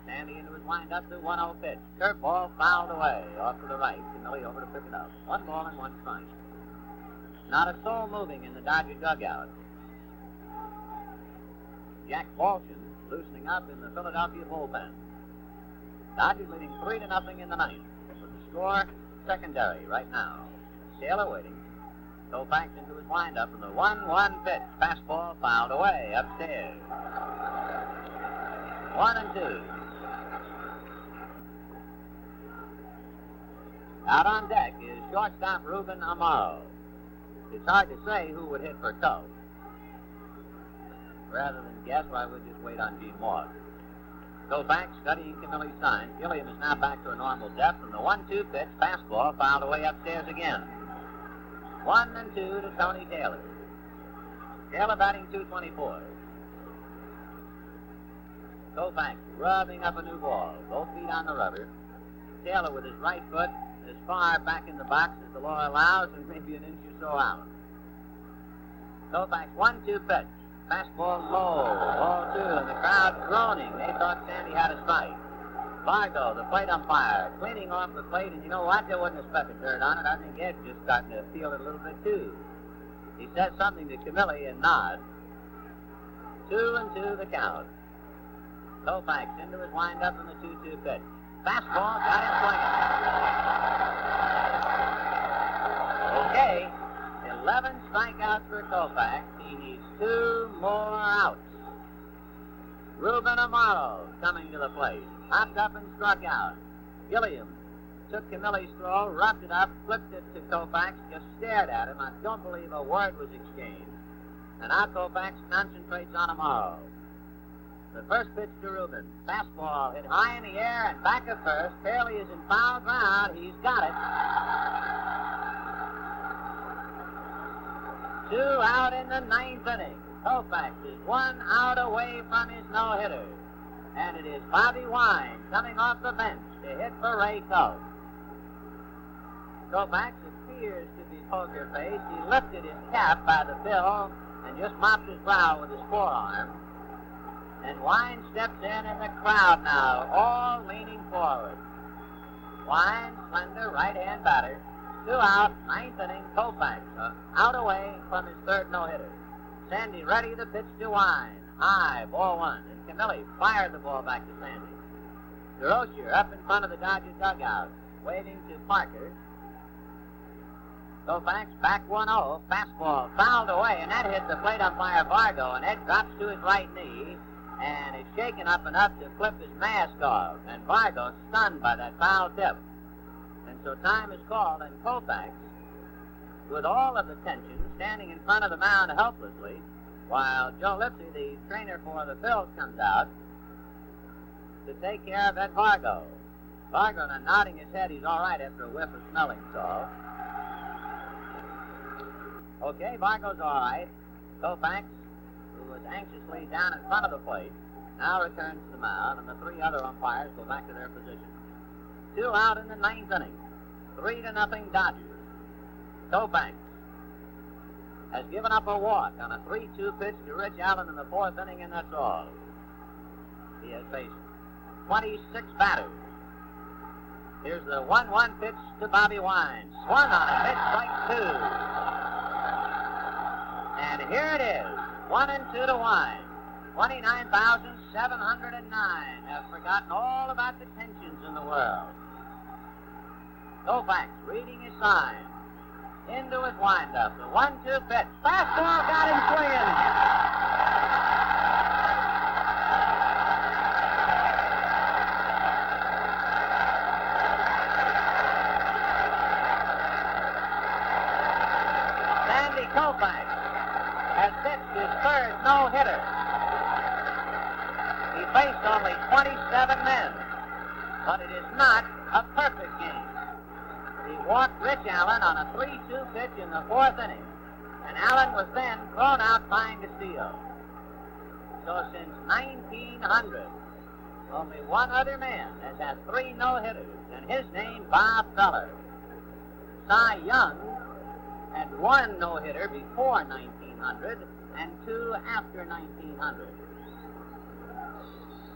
Sandy into his windup to 1-0 pitch. Curveball fouled away off to the right. Camilli over to pick it up. 1 ball and 1 strike. Not a soul moving in the Dodger dugout. Jack Balshin loosening up in the Philadelphia bullpen. Dodgers leading 3-0 in the 9th. With the score secondary right now. Taylor waiting. Koufax into his windup and the 1-1 pitch. Fastball fouled away upstairs. 1-2. Out on deck is shortstop Ruben Amaro. It's hard to say who would hit for Coe. Rather than guess, I would just wait on Gene Moss. Koufax studying Camilli's sign. Gilliam is now back to a normal depth, and the 1-2 pitch, fastball, fouled away upstairs again. 1-2 to Tony Taylor. Taylor batting .224. Koufax rubbing up a new ball. Both feet on the rubber. Taylor with his right foot as far back in the box as the law allows, and maybe an inch or so out. Koufax 1-2 pitch. Fastball low, ball 2, and the crowd groaning. They thought Sandy had a strike. Fargo, the plate umpire, cleaning off the plate, and you know what? There wasn't a speck of dirt on it. I think Ed's just starting to feel it a little bit too. He says something to Camilli and nods. 2-2 the count. Koufax into his windup in the 2-2 pitch. Fastball got him swinging. Okay, 11 strikeouts for Koufax. He needs 2 more outs. Ruben Amaro coming to the plate. Hopped up and struck out. Gilliam took Camilli's throw, rubbed it up, flipped it to Koufax, just stared at him. I don't believe a word was exchanged. And now Koufax concentrates on Amaro. The first pitch to Ruben. Fastball hit high in the air and back at first. Fairley is in foul ground. He's got it. 2 out in the 9th inning. Koufax is 1 out away from his no-hitter. And it is Bobby Wine coming off the bench to hit for Ray Coe. Koufax appears to be poker-faced. He lifted his cap by the bill and just mopped his brow with his forearm. And Wine steps in the crowd now, all leaning forward. Wine, slender, right-hand batter. 2 out, 9th inning, Koufax, out away from his 3rd no-hitter. Sandy ready to pitch to Wine. High, ball 1. And Camilli fired the ball back to Sandy. DeRocher up in front of the Dodgers dugout, waving to Parker. Koufax back 1-0. Fastball fouled away, and that hit the plate umpire Vargo, and Ed drops to his right knee and is shaken up enough to flip his mask off. And Vargo stunned by that foul tip. And so time is called, and Koufax, with all of the tension, standing in front of the mound helplessly, while Joe Lipsy, the trainer for the Phillies, comes out to take care of Ed Vargo. Vargo now nodding his head. He's all right after a whiff of smelling salts. Okay, Vargo's all right. Koufax, who was anxiously down in front of the plate, now returns to the mound, and the 3 other umpires go back to their position. 2 out in the 9th inning. 3-0 Dodgers. Koufax has given up a walk on a 3-2 pitch to Rich Allen in the 4th inning, and that's all. He has faced 26 batters. Here's the 1-1 pitch to Bobby Wine. Swung on a pitch, strike 2. And here it is, 1-2 to Wine. 29,709 have forgotten all about the tensions in the world. Koufax reading his sign. Into his windup. The 1-2 pitch. Fastball got him swinging. Sandy Koufax has pitched his 3rd no-hitter. He faced only 27 men, but it is not a perfect game. He walked Rich Allen on a 3-2 pitch in the 4th inning, and Allen was then thrown out trying to steal. So since 1900, only one other man has had 3 no-hitters, and his name, Bob Feller. Cy Young had 1 no-hitter before 1900 and 2 after 1900.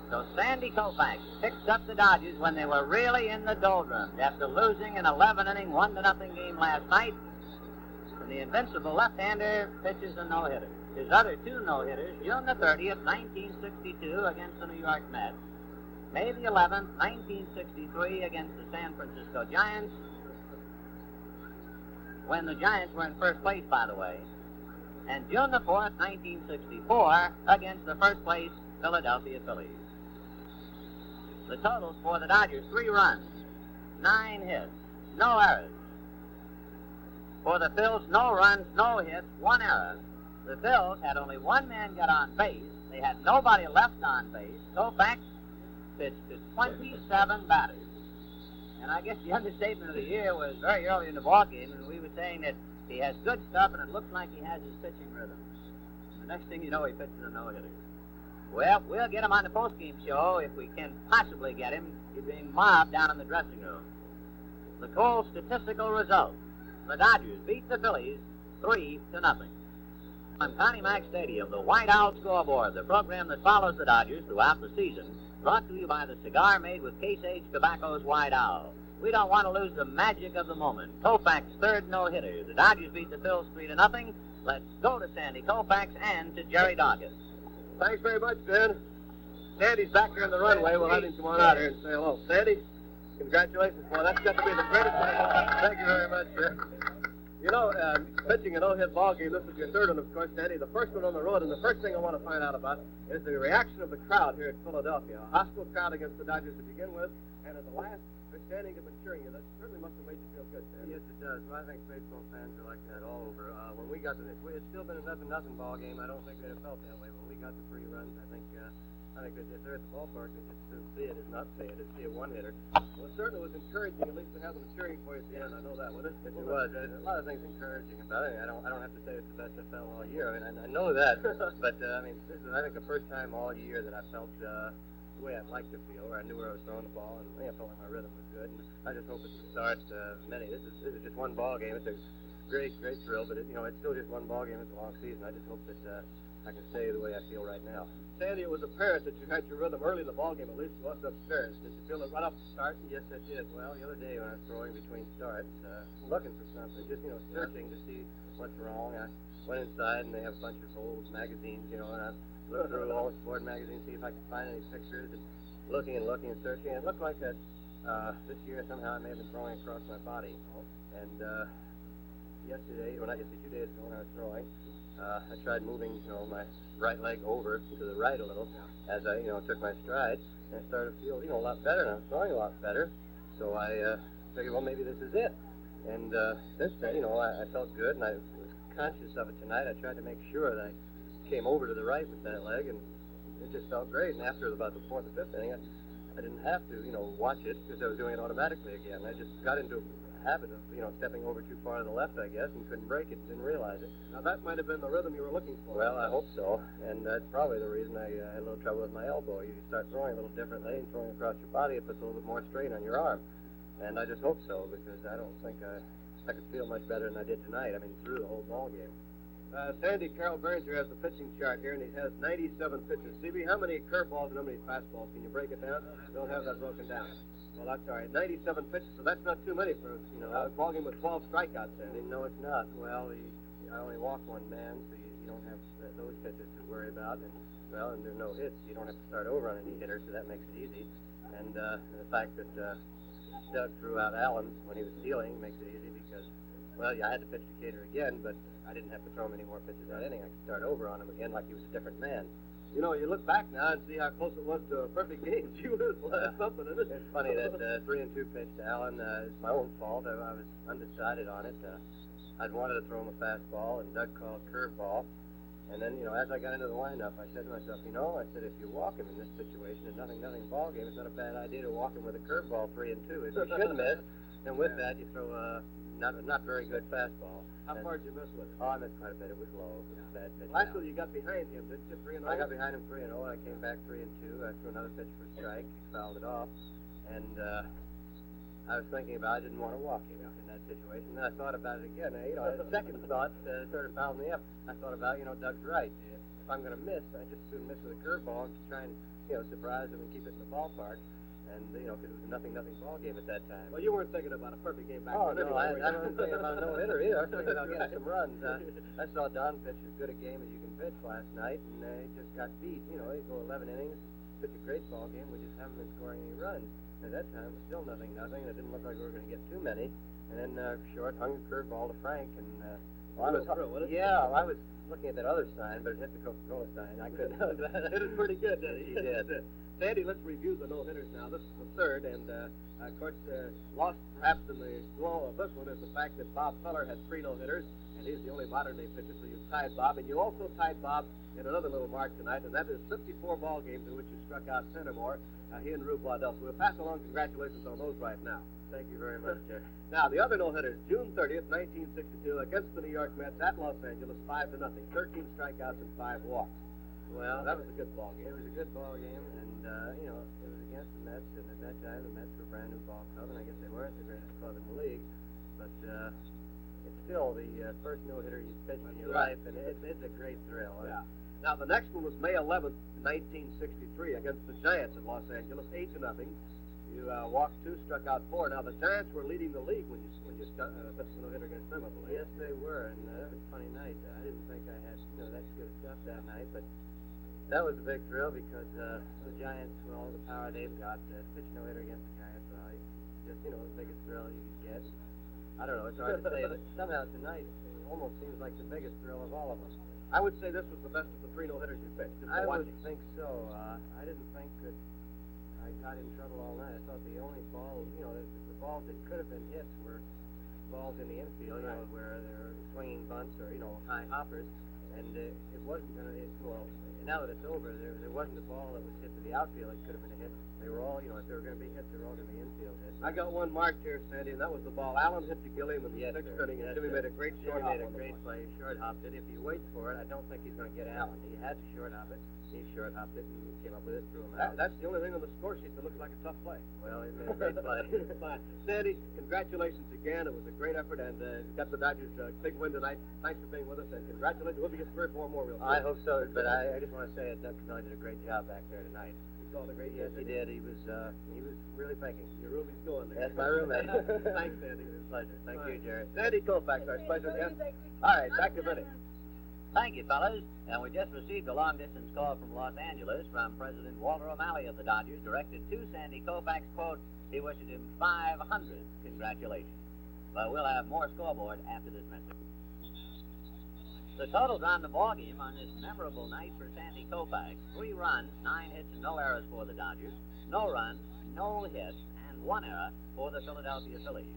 So Sandy Koufax picks up the Dodgers when they were really in the doldrums after losing an 11-inning, 1-0 game last night. And the invincible left-hander pitches a no-hitter. His other 2 no-hitters, June the 30th, 1962 against the New York Mets, May the 11th, 1963 against the San Francisco Giants, when the Giants were in first place, by the way, and June the 4th, 1964 against the first place Philadelphia Phillies. The totals for the Dodgers: 3 runs, 9 hits, no errors. For the Phils, no runs, no hits, 1 error. The Phils had only 1 man get on base. They had nobody left on base. Koufax pitched to 27 batters. And I guess the understatement of the year was very early in the ballgame, and we were saying that he has good stuff, and it looks like he has his pitching rhythm. The next thing you know, he pitches a no-hitter. Well, we'll get him on the postgame show if we can possibly get him. He's being mobbed down in the dressing room. The Cole statistical result: the Dodgers beat the Phillies 3-0. On Connie Mack Stadium, the White Owl Scoreboard, the program that follows the Dodgers throughout the season, brought to you by the cigar made with Case Age Tobacco's White Owl. We don't want to lose the magic of the moment. Koufax's 3rd no-hitter. The Dodgers beat the Phils 3-0. Let's go to Sandy Koufax and to Jerry Dawkins. Thanks very much, Ben. Sandy's back here on the runway. We'll have him come on out here and say hello. Sandy, congratulations, boy. That's got to be the greatest thing. Thank you very much, sir. You know, pitching a no-hit ball game, this is your third one, of course, Sandy. The first one on the road, and the first thing I want to find out about is the reaction of the crowd here at Philadelphia. A hostile crowd against the Dodgers to begin with, and at the last, they're standing up and cheering you. That certainly must have made you feel good, Sandy. Yes, it does. Well, I think baseball fans are like that all over. When we got if it had still been a 0-0 ball game, I don't think they'd have felt that way. When we got the 3 runs, I think that if they're at the ballpark, they just soon see it as not see it, as see a one-hitter. Well, it certainly was encouraging, at least to have them cheering for you at the end. I know that, wasn't it? It was. There's a lot of things encouraging about it. I don't have to say it's the best I felt all year. I mean, I know that, but this is, I think, the first time all year that I felt the way I'd like to feel, where I knew where I was throwing the ball, and I felt like my rhythm was good. And I just hope it's the start of many. This is just one ball game. It's a great thrill, but it's still just one ball game. It's a long season. I just hope that I can stay the way I feel right now. Sandy, it was apparent that you had your rhythm early in the ball game, at least to us upstairs. Did you feel it right off the start? Yes, I did. Well, the other day when I was throwing between starts, looking for something, just searching to see what's wrong. I went inside and they have a bunch of old magazines, and I looked through all the sport magazines, see if I could find any pictures, and looking and searching. And it looked like that this year somehow I may have been throwing across my body. And yesterday, 2 days ago when I was throwing, I tried moving, my right leg over to the right a little as I, took my stride, and I started to feel, a lot better, and I was throwing a lot better. So I figured, well, maybe this is it. And since then, I felt good, and I was conscious of it tonight. I tried to make sure that I came over to the right with that leg, and it just felt great. And after about the 4th or 5th inning, I didn't have to, watch it because I was doing it automatically again. I just got into a habit of, stepping over too far to the left, I guess, and couldn't break it, didn't realize it. Now, that might have been the rhythm you were looking for. Well, I hope so, and that's probably the reason I had a little trouble with my elbow. You start throwing a little differently, and throwing across your body, it puts a little bit more strain on your arm. And I just hope so, because I don't think I could feel much better than I did tonight. I mean, through the whole ball game. Sandy, Carol Behringer has the pitching chart here, and he has 97 pitches. CB, how many curveballs and how many fastballs? Can you break it down? Don't have that broken down. Well, that's all right. 97 pitches, so that's not too many for, a ball game with 12 strikeouts, Sandy. No, it's not. Well, I only walk one man, so you don't have those pitches to worry about. And there are no hits. You don't have to start over on any hitter, so that makes it easy. And the fact that Doug threw out Allen when he was stealing makes it easy because, I had to pitch to Cater again, but I didn't have to throw him any more pitches that inning. I could start over on him again like he was a different man. You look back now and see how close it was to a perfect game. Gee whiz, that's something, isn't it? It's funny that 3-2 pitch to Allen is my own fault. I was undecided on it. I'd wanted to throw him a fastball, and Doug called curveball. And then, as I got into the windup, I said to myself, I said, if you walk him in this situation, a nothing ball game, it's not a bad idea to walk him with a curveball 3-2. If you should miss, then with that, you throw a not very good fastball. How far did you miss with it? Oh, I missed quite a bit. It was low. It was a bad pitch. Actually, you got behind him, didn't you? 3-0? I got behind him 3-0. I came back 3-2. I threw another pitch for a strike. He fouled it off. And I was thinking about I didn't want to walk him in that situation. Then I thought about it again. A second thought started fouling me up. I thought about, Doug's right. If I'm going to miss, I just soon miss with a curveball to try and, surprise him and keep it in the ballpark. And, because it was a nothing ball game at that time. Well, you weren't thinking about a perfect game back then. No, I wasn't thinking about a no-hitter either. I was thinking about getting some runs. I saw Don pitch as good a game as you can pitch last night, and he just got beat. He go 11 innings, pitch a great ball game. We just haven't been scoring any runs. At that time, it was still nothing. It didn't look like we were going to get too many. And then Short hung a curveball to Frank, and I was looking at that other sign, but it hit the Coca-Cola sign. I couldn't. It was pretty good, didn't he? He did. Sandy, let's review the no-hitters now. This is the third, and, of course, lost perhaps in the glow of this one is the fact that Bob Feller had 3 no-hitters, and he's the only modern-day pitcher, so you tied Bob. And you also tied Bob in another little mark tonight, and that is 54 ball games in which you struck out 10 or more, he and Rube Waddell. So we'll pass along congratulations on those right now. Thank you very much, sir. Now, the other no-hitters, June 30th, 1962, against the New York Mets at Los Angeles, 5-0, 13 strikeouts and 5 walks. Well, that was a good ball game. It was a good ball game, and, it was against the Mets, and at that time, the Mets were a brand new ball club, and I guess they weren't the greatest club in the league, but it's still the first no-hitter you've pitched in your life, and it's a great thrill. Yeah. Now, the next one was May 11th, 1963, against the Giants in Los Angeles, 8-0. You walked 2, struck out 4. Now, the Giants were leading the league when you pitched the no-hitter against them, I believe. Yes, they were, and that was a funny night. I didn't think I had, that good stuff that night, but that was a big thrill because the Giants, with all the power they've got, pitch no-hitter against the Giants, just, the biggest thrill you could get. I don't know, it's hard to say, but somehow tonight it almost seems like the biggest thrill of all of them. I would say this was the best of the 3 no-hitters you pitched. I would think so. I didn't think that I got in trouble all night. I thought the only balls, the balls that could have been hits were balls in the infield, where they're swinging bunts or, high hoppers. And it wasn't going to, now that it's over, there wasn't a ball that was hit to the outfield that could have been a hit. They were all, if they were going to be hit, they were all going to be infield hits. I got one marked here, Sandy, and that was the ball Allen hit to Gilliam in the 6th inning, and Jimmy made a great short hop. Jimmy made a great play, short hopped it. If you wait for it, I don't think he's going to get Allen. He had to short hop it. He short hopped it and came up with it, threw him out. That's the only thing on the score sheet that looks like a tough play. Well, he made a great play. Fine. Sandy, congratulations again. It was a great effort, and got the Dodgers a big win tonight. Thanks for being with us, and congratulations. We'll be getting 3 or 4 more real soon. I hope so, but I just want to say that Doug Canoy did a great job back there tonight. He saw the great Yes, he did. He was really thinking. Your roomie's going there. That's my roommate. Thanks, Sandy. It was a pleasure. Thank you, Jerry. Sandy Koufax, our special guest. All right, back to Vinny. Thank you, fellas. And we just received a long-distance call from Los Angeles from President Walter O'Malley of the Dodgers, directed to Sandy Koufax. Quote, he wishes him 500 congratulations. But we'll have more scoreboard after this message. The totals on the ballgame on this memorable night for Sandy Koufax: 3 runs, 9 hits, and no errors for the Dodgers, no runs, no hits, and 1 error for the Philadelphia Phillies.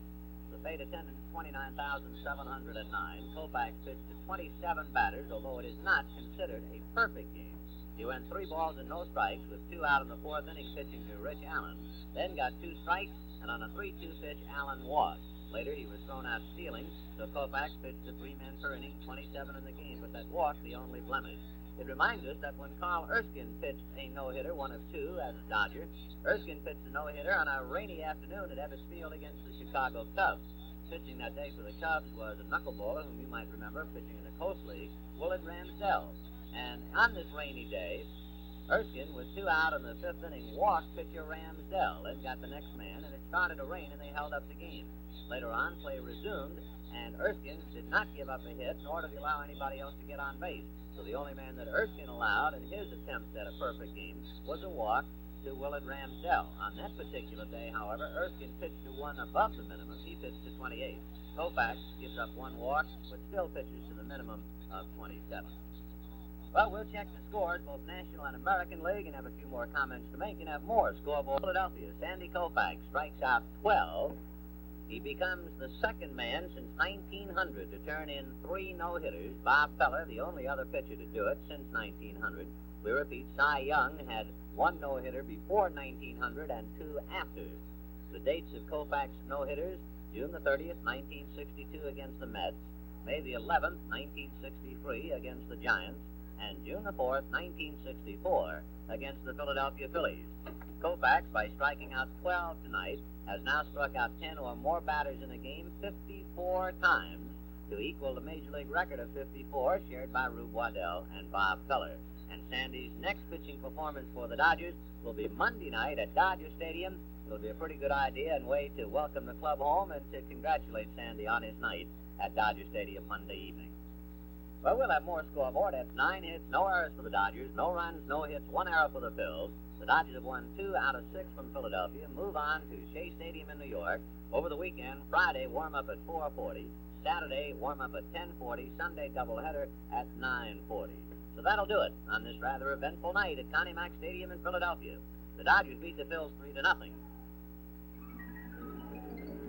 The paid attendance, 29,709. Koufax pitched to 27 batters, although it is not considered a perfect game. He went 3 balls and no strikes with 2 out in the 4th inning pitching to Rich Allen, then got 2 strikes, and on a 3-2 pitch, Allen walked. Later, he was thrown out stealing, so Koufax pitched to 3 men per inning, 27 in the game, but that walk the only blemish. It reminds us that when Carl Erskine pitched a no-hitter, 1 of 2, as a Dodger, Erskine pitched a no-hitter on a rainy afternoon at Ebbets Field against the Chicago Cubs. Pitching that day for the Cubs was a knuckleballer whom you might remember pitching in the Coast League, Willard Ramsdell. And on this rainy day, Erskine, with 2 out in the 5th inning, walked pitcher Ramsdell, then got the next man, and it started to rain, and they held up the game. Later on, play resumed, and Erskine did not give up a hit, nor did he allow anybody else to get on base. So the only man that Erskine allowed in his attempt at a perfect game was a walk to Willard Ramsdell. On that particular day, however, Erskine pitched to 1 above the minimum. He pitched to 28. Koufax gives up 1 walk, but still pitches to the minimum of 27. Well, we'll check the scores, both National and American League, and have a few more comments to make, and have more scoreboard. Philadelphia, Sandy Koufax strikes out 12. He becomes the second man since 1900 to turn in 3 no-hitters. Bob Feller, the only other pitcher to do it since 1900. We repeat, Cy Young had 1 no-hitter before 1900 and 2 after. The dates of Koufax no-hitters: June the 30th, 1962 against the Mets, May the 11th, 1963 against the Giants, and June the 4th, 1964 against the Philadelphia Phillies. Koufax, by striking out 12 tonight, has now struck out 10 or more batters in a game 54 times to equal the Major League record of 54 shared by Rube Waddell and Bob Feller. And Sandy's next pitching performance for the Dodgers will be Monday night at Dodger Stadium. It'll be a pretty good idea and way to welcome the club home and to congratulate Sandy on his night at Dodger Stadium Monday evening. Well, we'll have more scoreboard. That's 9 hits, no errors for the Dodgers, no runs, no hits, 1 error for the Phils. The Dodgers have won 2 out of 6 from Philadelphia. Move on to Shea Stadium in New York. Over the weekend, Friday, warm-up at 4:40. Saturday, warm-up at 10:40. Sunday, doubleheader at 9:40. So that'll do it on this rather eventful night at Connie Mack Stadium in Philadelphia. The Dodgers beat the Phils 3-0.